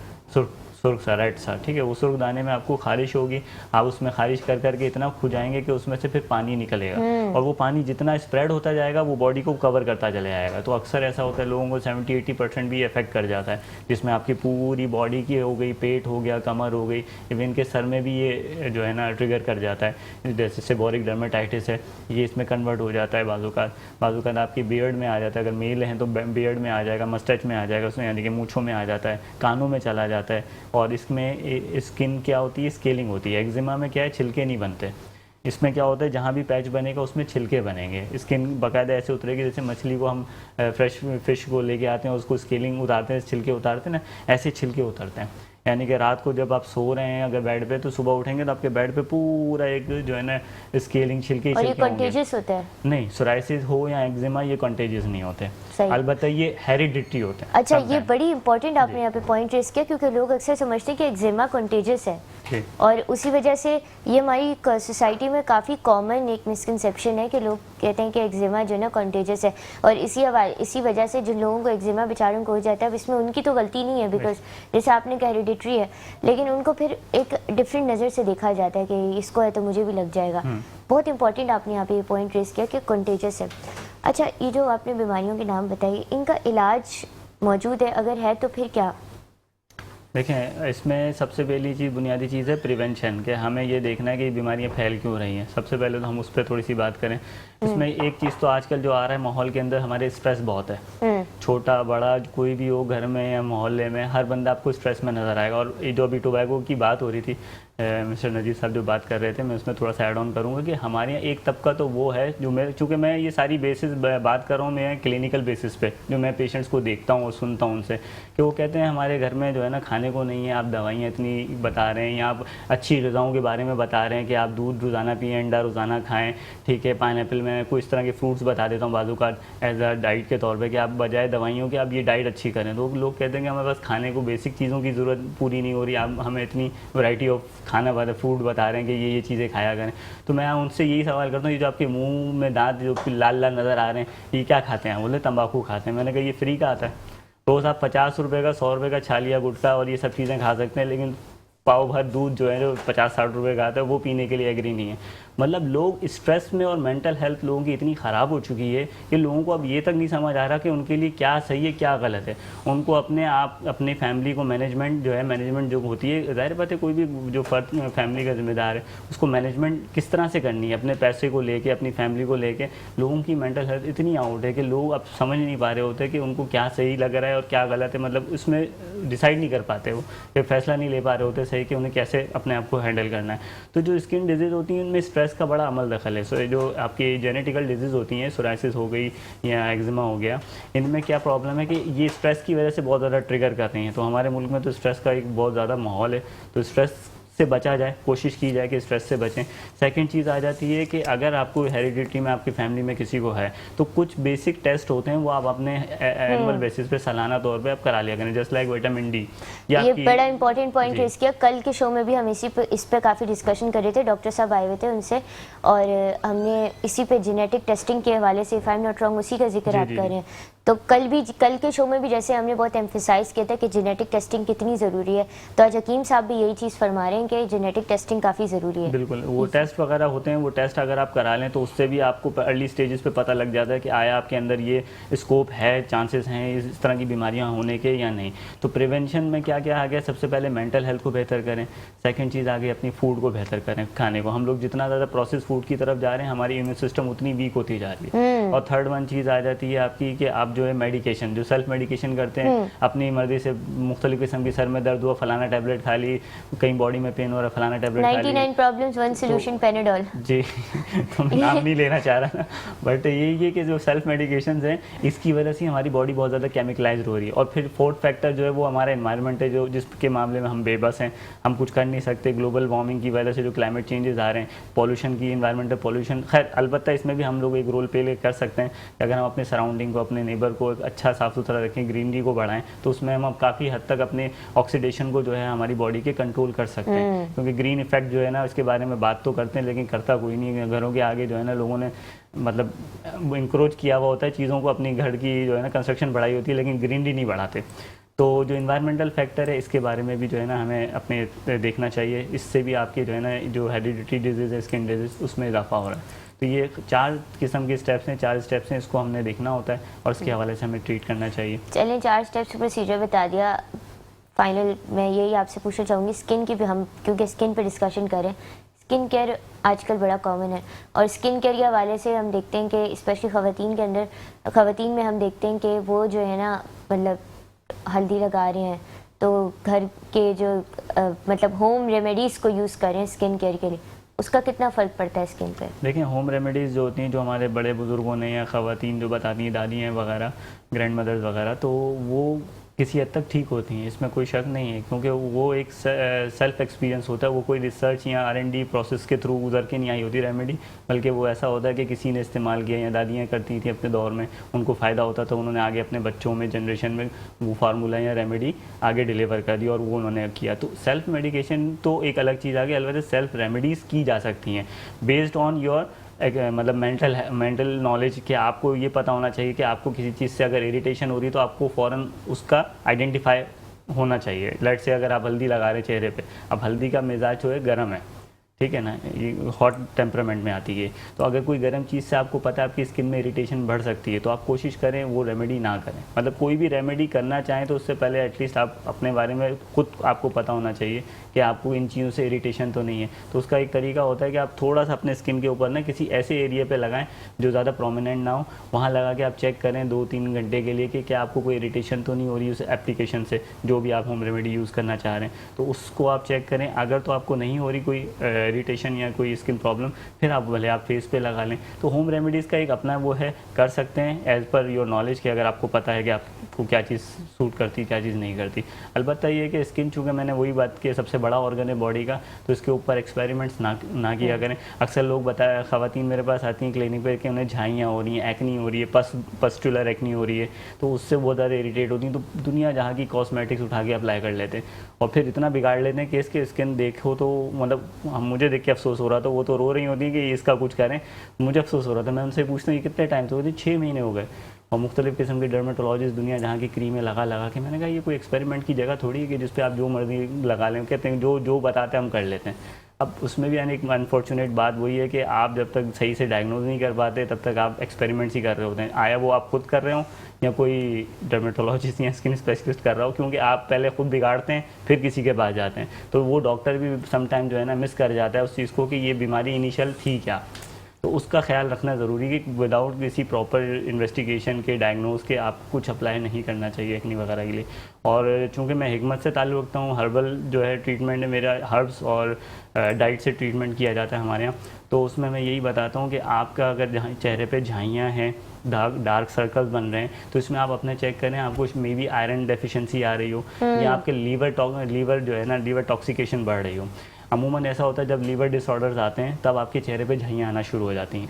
सुर्ख सा, रेड सा, ठीक है। वो सुर्ख दाने में आपको खारिश होगी, आप उसमें खारिश कर करके इतना खुजाएंगे कि उसमें से फिर पानी निकलेगा, और वो पानी जितना स्प्रेड होता जाएगा वो बॉडी को कवर करता चले जाएगा। तो अक्सर ऐसा होता है लोगों को 70-80% भी इफेक्ट कर जाता है, जिसमें आपकी पूरी बॉडी की हो गई, पेट हो गया, कमर हो गई, इवन के सर में भी ये जो है ना ट्रिगर कर जाता है। जैसे सेबोरिक डर्मेटाइटिस है, ये इसमें कन्वर्ट हो जाता है। बाजूकात आपकी बियर्ड में आ जाता है, अगर मेल हैं तो बियर्ड में आ जाएगा, मस्टच में आ जाएगा, उसमें यानी कि मूँछों में आ जाता है, कानों में चला जाता है। और इसमें स्किन क्या होती है, स्केलिंग होती है। एक्जिमा में क्या है, छिलके नहीं बनते। इसमें क्या होता है, जहाँ भी पैच बनेगा उसमें छिलके बनेंगे, स्किन बाकायदा ऐसे उतरेगी जैसे मछली को हम फ्रेश फिश को लेके आते हैं, उसको स्केलिंग उतारते हैं, छिलके उतारते हैं ना, ऐसे छिलके उतरते हैं। यानी कि रात को जब आप सो रहे हैं अगर बेड पे, तो सुबह उठेंगे तो आपके बेड पे पूरा एक जो है ना स्केलिंग छिलके और ये कंटेजियस होता है? नहीं, सोराइसिस हो या एक्जिमा ये कंटेजियस नहीं होते, अलबत्ता ये हेरिडिटी होते हैं। अच्छा, ये बड़ी इंपॉर्टेंट आपने यहाँ पे पॉइंट रेस किया, क्योंकि लोग अक्सर समझते हैं कि एक्जिमा कंटेजियस है, और उसी वजह से ये हमारी सोसाइटी में काफ़ी कॉमन एक मिसकंसेप्शन है कि लोग कहते हैं कि एक्जिमा जो है ना कंटेजियस है। और इसी वजह से जिन लोगों को एक्जिमा बेचारों को हो जाता है, इसमें उनकी तो गलती नहीं है, बिकॉज जैसे आपने कहा हेरिडिटरी है, लेकिन उनको फिर एक डिफरेंट नज़र से देखा जाता है कि इसको है तो मुझे भी लग जाएगा। बहुत इंपॉर्टेंट आपने यहाँ पे ये पॉइंट रेस किया कि कंटेजियस है। अच्छा, ये जो आपने बीमारियों के नाम बताए, इनका इलाज मौजूद है? अगर है तो फिर क्या? देखें, इसमें सबसे पहली चीज़, बुनियादी चीज़ है प्रिवेंशन, कि हमें ये देखना है कि ये बीमारियाँ फैल क्यों रही हैं। सबसे पहले तो हम उस पर थोड़ी सी बात करें। इसमें एक चीज़ तो आजकल जो आ रहा है माहौल के अंदर, हमारे स्ट्रेस बहुत है। छोटा बड़ा कोई भी हो, घर में या मोहल्ले में, हर बंदा आपको स्ट्रेस में नज़र आएगा। और जो अभी टोबैको की बात हो रही थी, मिस्टर नजीर साहब जो बात कर रहे थे, मैं उसमें थोड़ा सा ऐड ऑन करूँगा कि हमारे यहाँ एक तबका तो वो है जो चूँकि मैं ये सारी बेसिस बात कर रहा हूँ मैं क्लिनिकल बेसिस पे, जो मैं पेशेंट्स को देखता हूँ और सुनता हूँ उनसे, कि वो कहते हैं हमारे घर में जो है ना खाने को नहीं है, आप दवाइयाँ इतनी बता रहे हैं, या आप अच्छी ग़िज़ाओं के बारे में बता रहे हैं कि आप दूध रोज़ाना पिएँ, अंडा रोज़ाना खाएँ, ठीक है, पाइनएप्पल में कोई इस तरह के फ्रूट्स बता देता हूँ बाजू का एज अ डाइट के तौर पे, कि आप बजाय दवाइयों के आप ये डाइट अच्छी करें। तो लोग कहते हैं कि हमें बस खाने को बेसिक चीज़ों की ज़रूरत पूरी नहीं हो रही, आप हमें इतनी वैरायटी ऑफ खाना फूड बता रहे हैं कि ये चीज़ें खाया करें। तो मैं उनसे यही सवाल करता हूँ, ये जो आपके मुंह में दांत जो लाल लाल नज़र आ रहे हैं, ये क्या खाते हैं? बोले तंबाकू खाते हैं। मैंने कहा ये फ्री का आता है, रोज़ आप 50 रुपये का, 100 रुपये का छालिया गुटखा और ये सब चीज़ें खा सकते हैं, लेकिन पाव भर दूध जो है जो 50-60 रुपये का आता है वो पीने के लिए एग्री नहीं है। मतलब लोग स्ट्रेस में, और मेंटल हेल्थ लोगों की इतनी ख़राब हो चुकी है कि लोगों को अब ये तक नहीं समझ आ रहा कि उनके लिए क्या सही है क्या गलत है। उनको अपने आप, अपनी फैमिली को मैनेजमेंट जो है, मैनेजमेंट जो होती है, ज़ाहिर बात है कोई भी जो फर्द फैमिली का जिम्मेदार है उसको मैनेजमेंट किस तरह से करनी है, अपने पैसे को लेके, अपनी फैमिली को लेके। लोगों की मेंटल हेल्थ इतनी आउट है कि लोग अब समझ नहीं पा रहे होते कि उनको क्या सही लग रहा है और क्या गलत है। मतलब उसमें डिसाइड नहीं कर पाते, वो फिर फैसला नहीं ले पा रहे होते सही कि उन्हें कैसे अपने आप को हैंडल करना है। तो जो स्किन डिजीज़ होती हैं उनमें स्ट्रेस का बड़ा अमल दखल है। सो जो आपकी जेनेटिकल डिजीज़ होती हैं, सोराइसिस हो गई या एक्जिमा हो गया, इनमें क्या प्रॉब्लम है कि ये स्ट्रेस की वजह से बहुत ज़्यादा ट्रिगर कर रही हैं। तो हमारे मुल्क में तो स्ट्रेस का एक बहुत ज़्यादा माहौल है, तो स्ट्रेस से बचा जाए, कोशिश की जाए कि स्ट्रेस से बचें। सेकंड चीज़ आ जाती है कि अगर आपको हेरिडिटी में आपकी फैमिली में किसी को है तो कुछ बेसिक टेस्ट होते हैं, वो आप अपने एनुअल बेसिस पे, सालाना तौर पे आप करा लिया करें, जस्ट लाइक विटामिन डी। ये बड़ा इंपॉर्टेंट पॉइंट रेज किया। कल के शो में भी हम इस पे काफ़ी डिस्कशन कर रहे थे, डॉक्टर साहब आए हुए थे उनसे, और हमने इसी पे जेनेटिक टेस्टिंग के हवाले से, if I am not wrong, उसी का जिक्र आप कर रहे हैं। तो कल के शो में भी जैसे हमने बहुत एम्फेसाइज किया था कि जेनेटिक टेस्टिंग कितनी ज़रूरी है, तो आज हकीम साहब भी यही चीज़ फरमा रहे हैं कि जेनेटिक टेस्टिंग काफ़ी ज़रूरी है। बिल्कुल, वो टेस्ट वगैरह होते हैं, वो टेस्ट अगर आप करा लें तो उससे भी आपको अर्ली स्टेजेस पे पता लग जाता है कि आया आपके अंदर ये स्कोप है, चांसेस हैं इस तरह की बीमारियां होने के या नहीं। तो प्रिवेंशन में क्या क्या आ गया? सबसे पहले मेंटल हेल्थ को बेहतर करें। सेकंड चीज़ आ गई अपनी फूड को बेहतर करें, खाने को। हम लोग जितना ज़्यादा प्रोसेस फूड की तरफ जा रहे हैं, हमारी इम्यून सिस्टम उतनी वीक होती जा रही है। और थर्ड वन चीज़ आ जाती है आपकी कि आप जो है मेडिकेशन, जो सेल्फ मेडिकेशन करते हैं अपनी मर्जी से, मुख्तलिफ किस्म की सर में दर्द हुआ फलाना टैबलेट खा ली, कहीं बॉडी में पेन हो रहा फलाना टैबलेट खा ली। 99 प्रॉब्लम्स वन सॉल्यूशन, पेनाडोल। जी तो मैं नाम नहीं लेना चाह रहा, बट यही है कि जो सेल्फ मेडिकेशंस हैं इसकी वजह से हमारी बॉडी बहुत ज़्यादा केमिकलाइज्ड हो रही है। और फिर फोर्थ फैक्टर जो है वो हमारा एनवायरनमेंट है, जो जिसके मामले में हम बेबस हैं, हम कुछ कर नहीं सकते। ग्लोबल वार्मिंग की वजह से जो क्लाइमेट चेंजेस आ रहे हैं, पॉल्यूशन की, इन्वायरमेंटल पॉल्यूशन, खैर अलबत्ता इसमें भी हम लोग एक रोल प्ले कर सकते हैं कि अगर हम अपने सराउंडिंग को, अपने नेबर को अच्छा साफ़ सुथरा रखें, ग्रीनरी को बढ़ाएं, तो उसमें हम काफ़ी हद तक अपने ऑक्सीडेशन को जो है हमारी बॉडी के कंट्रोल कर सकते हैं। क्योंकि ग्रीन इफेक्ट जो है ना, इसके बारे में बात तो करते हैं लेकिन करता कोई नहीं है। घरों के आगे जो है ना लोगों ने मतलब इंक्रोच किया हुआ होता है चीज़ों को, अपनी घर की जो है ना कंस्ट्रक्शन बढ़ाई होती है लेकिन ग्रीनरी नहीं बढ़ाते। तो जो इन्वायरमेंटल फैक्टर है इसके बारे में भी जो है ना हमें अपने देखना चाहिए। इससे भी आपके जो है ना जो हेरिडिटी डिजीज़ है, स्किन डिजीज़, उसमें इजाफा हो रहा है। तो ये 4 किस्म के स्टेप्स हैं, 4 स्टेप्स हैं, इसको हमने देखना होता है और इसके हवाले से हमें ट्रीट करना चाहिए। चलें, 4 स्टेप्स प्रोसीजर बता दिया। फाइनल मैं यही आपसे पूछना चाहूँगी, स्किन की भी हम, क्योंकि स्किन पे डिस्कशन करें, स्किन केयर आजकल बड़ा कॉमन है, और स्किन केयर के हवाले से हम देखते हैं कि स्पेशली ख़वातीन में हम देखते हैं कि वो जो है ना मतलब हल्दी लगा रहे हैं, तो घर के जो मतलब होम रेमेडीज़ को यूज़ करें स्किन केयर के लिए, उसका कितना फ़र्क पड़ता है स्किन पे? देखिए, होम रेमेडीज़ जो होती हैं, जो हमारे बड़े बुज़ुर्गों ने या ख़वातीन जो बताती हैं, दादी हैं वगैरह, ग्रैंड मदर्स वगैरह, तो वो किसी हद तक ठीक होती हैं, इसमें कोई शक नहीं है, क्योंकि वो एक सेल्फ एक्सपीरियंस होता है। वो कोई रिसर्च या R&D प्रोसेस के थ्रू गुजर के नहीं आई होती रेमेडी, बल्कि वो ऐसा होता है कि किसी ने इस्तेमाल किया, या दादियाँ करती थी अपने दौर में, उनको फ़ायदा होता था, उन्होंने आगे अपने बच्चों में, जनरेशन में वो फार्मूला या रेमेडी आगे डिलीवर कर दी और वो उन्होंने किया। तो सेल्फ मेडिकेशन तो एक अलग चीज़ आ गई, अलबत्ता सेल्फ रेमेडीज़ की जा सकती हैं बेस्ड ऑन योर मतलब मेंटल नॉलेज, कि आपको ये पता होना चाहिए कि आपको किसी चीज़ से अगर इरिटेशन हो रही है तो आपको फ़ौरन उसका आइडेंटिफाई होना चाहिए। लेट से अगर आप हल्दी लगा रहे चेहरे पे, अब हल्दी का मिजाज जो है गर्म है, ठीक है ना, ये हॉट टेम्परामेंट में आती है। तो अगर कोई गर्म चीज़ से आपको पता है आपकी स्किन में इरिटेशन बढ़ सकती है, तो आप कोशिश करें वो रेमेडी ना करें। मतलब कोई भी रेमेडी करना चाहें तो उससे पहले एटलीस्ट आप अपने बारे में खुद आपको पता होना चाहिए कि आपको इन चीज़ों से इरिटेशन तो नहीं है। तो उसका एक तरीका होता है कि आप थोड़ा सा अपने स्किन के ऊपर ना किसी ऐसे एरिया पे लगाएं जो ज़्यादा प्रोमिनेंट ना हो, वहाँ लगा के आप चेक करें 2-3 घंटे के लिए कि क्या आपको कोई इरिटेशन तो नहीं हो रही उस एप्लीकेशन से, जो भी आप होम रेमेडी यूज़ करना चाह रहे हैं। तो उसको आप चेक करें, अगर तो आपको नहीं हो रही कोई इरिटेशन या कोई स्किन प्रॉब्लम, फिर आप भले आप फेस पे लगा लें। तो होम रेमेडीज़ का एक अपना वो है, कर सकते हैं एज़ पर योर नॉलेज कि अगर आपको पता है कि आपको क्या चीज़ सूट करती क्या चीज़ नहीं करती। अलबत्ता ये है कि स्किन चूँकि मैंने वही बात की सबसे बड़ा ऑर्गन है बॉडी का, तो इसके ऊपर एक्सपेरिमेंट्स ना किया करें। अक्सर लोग बताया, ख़वातीन मेरे पास आती हैं क्लिनिक पर कि उन्हें झाइयाँ हो रही हैं, एक्नी हो रही है, पस्टुलर एक्नी हो रही है, तो उससे बहुत ज़्यादा इरिटेट होती हैं। तो दुनिया जहाँ की कॉस्मेटिक्स उठा के अप्लाई कर लेते हैं और फिर इतना बिगाड़ लेते हैं कि इसके स्किन देखो तो मतलब मुझे देख के अफसोस हो रहा था। वो तो रो रही होती है कि इसका कुछ करें, मुझे अफसोस हो रहा था। मैं उनसे पूछता हूँ ये कितने टाइम से, वो 6 महीने हो गए। और मुख्तलिफ़ किस्म के डर्मेटोलॉजिस्ट दुनिया जहाँ की क्रीमें लगा के, मैंने कहा ये कोई एक्सपेरिमेंट की जगह थोड़ी है कि जिस पे आप जो मर्जी लगा लें। कहते हैं जो बताते हैं हम कर लेते हैं। अब उसमें भी यानी एक अनफॉर्चुनेट बात वही है कि आप जब तक सही से डायग्नोज नहीं कर पाते तब तक आप एक्सपेरिमेंट्स ही कर रहे होते हैं, आया वो आप खुद कर रहे हो या कोई डर्मेटोलॉजिस्ट या स्किन स्पेशलिस्ट कर रहा हो, क्योंकि आप पहले खुद बिगाड़ते हैं फिर किसी के पास जाते हैं। तो वो डॉक्टर भी समटाइम जो है ना मिस कर जाता है उस चीज़ को कि ये बीमारी इनिशियल थी क्या। तो उसका ख्याल रखना ज़रूरी है कि विदाउट किसी प्रॉपर इन्वेस्टिगेशन के डायग्नोज के आप कुछ अप्लाई नहीं करना चाहिए एक्नी वगैरह के लिए। और चूँकि मैं हिकमत से ताल्लुक़ रखता हूँ, हर्बल जो है ट्रीटमेंट है मेरा, हर्ब्स और डाइट से ट्रीटमेंट किया जाता है हमारे यहाँ। तो उसमें मैं यही बताता हूँ कि आपका अगर चेहरे पे झाइयाँ हैं, डार्क सर्कल्स बन रहे हैं, तो इसमें आप अपने चेक करें आपको मे बी आयरन डेफिशिएंसी आ रही हो या आपके लीवर जो है ना लीवर टॉक्सिकेशन बढ़ रही हो। अमूमन ऐसा होता है जब लीवर डिसऑर्डर्स आते हैं तब आपके चेहरे पे झाइयाँ आना शुरू हो जाती हैं,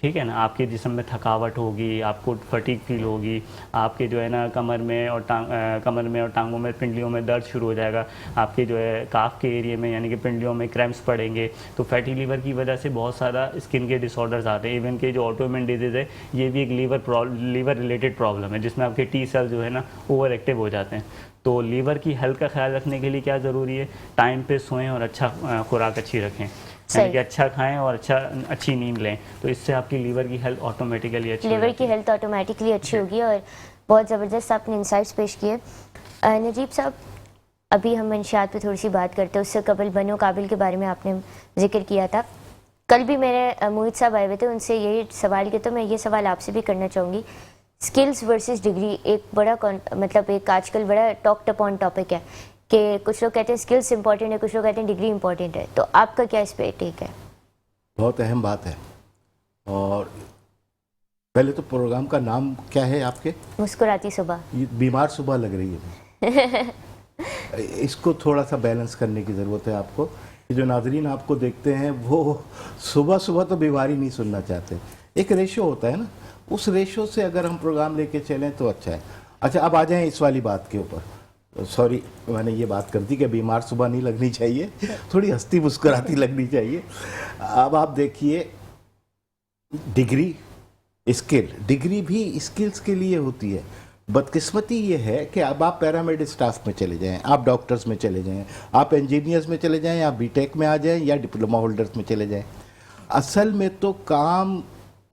ठीक है ना। आपके जिस्म में थकावट होगी, आपको फटीग फील होगी, आपके जो है ना कमर में और टांगों में पिंडलियों में दर्द शुरू हो जाएगा, आपके जो है काफ के एरिया में यानी कि पिंडलियों में क्रैम्प्स पड़ेंगे। तो फैटी लीवर की वजह से बहुत सारा स्किन के डिसऑर्डर्स आते हैं। इवन के जो ऑटोइम्यून डिजीज़ है ये भी एक लीवर रिलेटेड प्रॉब्लम है जिसमें आपके टी सेल जो है ना ओवर एक्टिव हो जाते हैं। तो लीवर की हेल्थ का ख्याल रखने के लिए क्या ज़रूरी है, टाइम पे सोएं और अच्छा खुराक अच्छी रखें, यानी कि अच्छा खाएं और अच्छी नींद लें। तो इससे आपकी लीवर की हेल्थ ऑटोमेटिकली अच्छी होगी। और बहुत ज़बरदस्त आपने इंसाइट्स पेश किए। नजीब साहब, अभी हम मंशियात पे थोड़ी सी बात करते हैं, उससे कबल बनो काबिल के बारे में आपने जिक्र किया था। कल भी मेरे मोहित साहब आए हुए थे, उनसे यही सवाल किया, तो मैं ये सवाल आपसे भी करना चाहूँगी। स्किल्स वर्सेस डिग्री एक बड़ा मतलब एक आजकल बड़ा टॉक्ड अपॉन टॉपिक है कि कुछ लोग कहते हैं स्किल्स इंपॉर्टेंट है, कुछ लोग कहते हैं डिग्री इंपॉर्टेंट है। तो आपका क्या इस पे टेक है? बहुत अहम बात है। और पहले तो प्रोग्राम का नाम क्या है आपके? मुस्कुराती सुबह। बीमार सुबह लग रही है इसको थोड़ा सा बैलेंस करने की ज़रूरत है आपको। जो नाजरीन आपको देखते हैं वो सुबह सुबह तो बीमारी नहीं सुनना चाहते। एक रेशो होता है ना, उस रेशो से अगर हम प्रोग्राम लेके चलें तो अच्छा है। अच्छा, अब आ जाएं इस वाली बात के ऊपर। सॉरी, मैंने ये बात कर दी कि बीमार सुबह नहीं लगनी चाहिए, थोड़ी हंसती मुस्कुराती लगनी चाहिए। अब आप देखिए, डिग्री डिग्री भी स्किल्स के लिए होती है। बदकिस्मती ये है कि अब आप पैरामेड स्टाफ में चले जाएं, आप डॉक्टर्स में चले जाएं, आप इंजीनियर्स में चले जाएं, या बीटेक में आ जाएं, या डिप्लोमा होल्डर्स में चले जाएं। असल में तो काम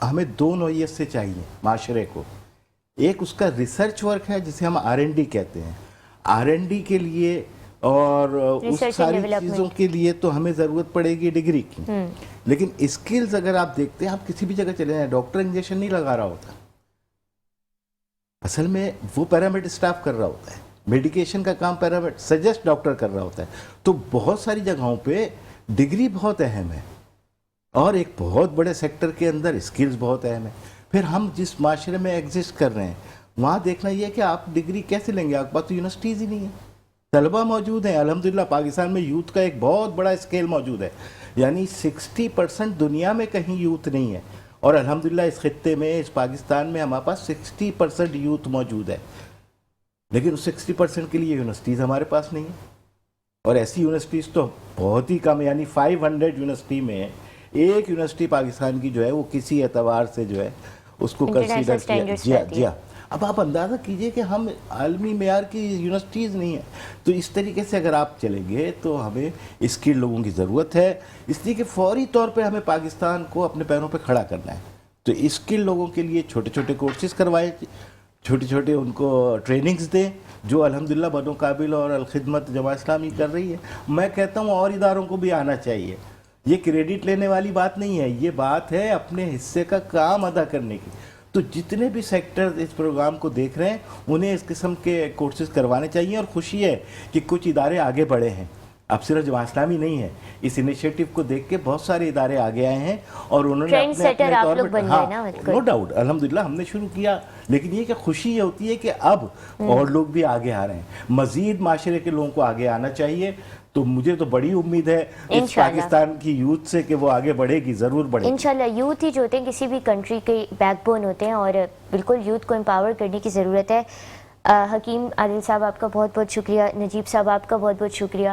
हमें दो नौइयत से चाहिए माशरे को। एक उसका रिसर्च वर्क है जिसे हम R&D कहते हैं। R&D के लिए और उस सारी चीज़ों के लिए तो हमें ज़रूरत पड़ेगी डिग्री की। लेकिन स्किल्स अगर आप देखते हैं, आप किसी भी जगह चले जाएं, डॉक्टर इंजेक्शन नहीं लगा रहा होता, असल में वो पैरामेड स्टाफ कर रहा होता है। मेडिकेशन का काम पैरामेड सजेस्ट डॉक्टर कर रहा होता है। तो बहुत सारी जगहों पे डिग्री बहुत अहम है और एक बहुत बड़े सेक्टर के अंदर स्किल्स बहुत अहम है। फिर हम जिस माशरे में एग्जिस्ट कर रहे हैं वहाँ देखना ये है कि आप डिग्री कैसे लेंगे। आपके पास तो यूनिवर्सिटीज़ ही नहीं है, तलबा मौजूद हैं। अल्हम्दुलिल्लाह पाकिस्तान में यूथ का एक बहुत बड़ा स्केल मौजूद है, यानी 60% दुनिया में कहीं यूथ नहीं है। और अल्हम्दुलिल्लाह इस खित्ते में, इस पाकिस्तान में हमारे पास 60% यूथ मौजूद है। लेकिन उस 60% के लिए यूनिवर्सिटीज़ हमारे पास नहीं है। और ऐसी यूनिवर्सिटीज़ तो बहुत ही कम, यानी 500 यूनिवर्सिटी में एक यूनिवर्सिटी पाकिस्तान की जो है वो किसी एतबार से जो है उसको कंसीडर किया। जी हाँ। اب آپ اندازہ کیجئے کہ ہم عالمی معیار کی یونیورسٹیز نہیں ہیں، تو اس طریقے سے اگر آپ چلیں گے تو ہمیں اسکل لوگوں کی ضرورت ہے، اس لیے کہ فوری طور پہ ہمیں پاکستان کو اپنے پیروں پہ کھڑا کرنا ہے. تو اسکل لوگوں کے لیے چھوٹے چھوٹے کورسز کروائے، چھوٹے چھوٹے ان کو ٹریننگز دیں، جو الحمدللہ بنو قابل اور الخدمت جماعت اسلامی کر رہی ہے. میں کہتا ہوں اور اداروں کو بھی آنا چاہیے. یہ کریڈٹ لینے والی بات نہیں ہے، یہ بات ہے اپنے حصے کا کام ادا کرنے کی. تو جتنے بھی سیکٹر اس پروگرام کو دیکھ رہے ہیں انہیں اس قسم کے کورسز کروانے چاہیے. اور خوشی ہے کہ کچھ ادارے آگے بڑھے ہیں، اب صرف جماعت اسلامی نہیں ہے، اس انیشیٹو کو دیکھ کے بہت سارے ادارے آگے آئے ہیں اور انہوں نے ٹرینڈ سیٹر آپ لوگ بن گئے نا. نو ڈاؤٹ الحمدللہ ہم نے شروع کیا، لیکن یہ کہ خوشی یہ ہوتی ہے کہ اب اور لوگ بھی آگے آ رہے ہیں. مزید معاشرے کے لوگوں کو آگے آنا چاہیے. تو مجھے تو بڑی امید ہے اس پاکستان کی یوتھ سے کہ وہ آگے بڑھے گی، ضرور بڑھے گی انشاءاللہ. یوتھ ہی جو ہوتے ہیں کسی بھی کنٹری کے بیک بون ہوتے ہیں، اور بالکل یوتھ کو امپاور کرنے کی ضرورت ہے. حکیم عادل صاحب آپ کا بہت بہت شکریہ، نجیب صاحب آپ کا بہت بہت شکریہ.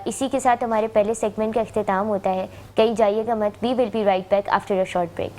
اسی کے ساتھ ہمارے پہلے سیگمنٹ کا اختتام ہوتا ہے. کہیں جائیے گا مت. We will be right back after a short break.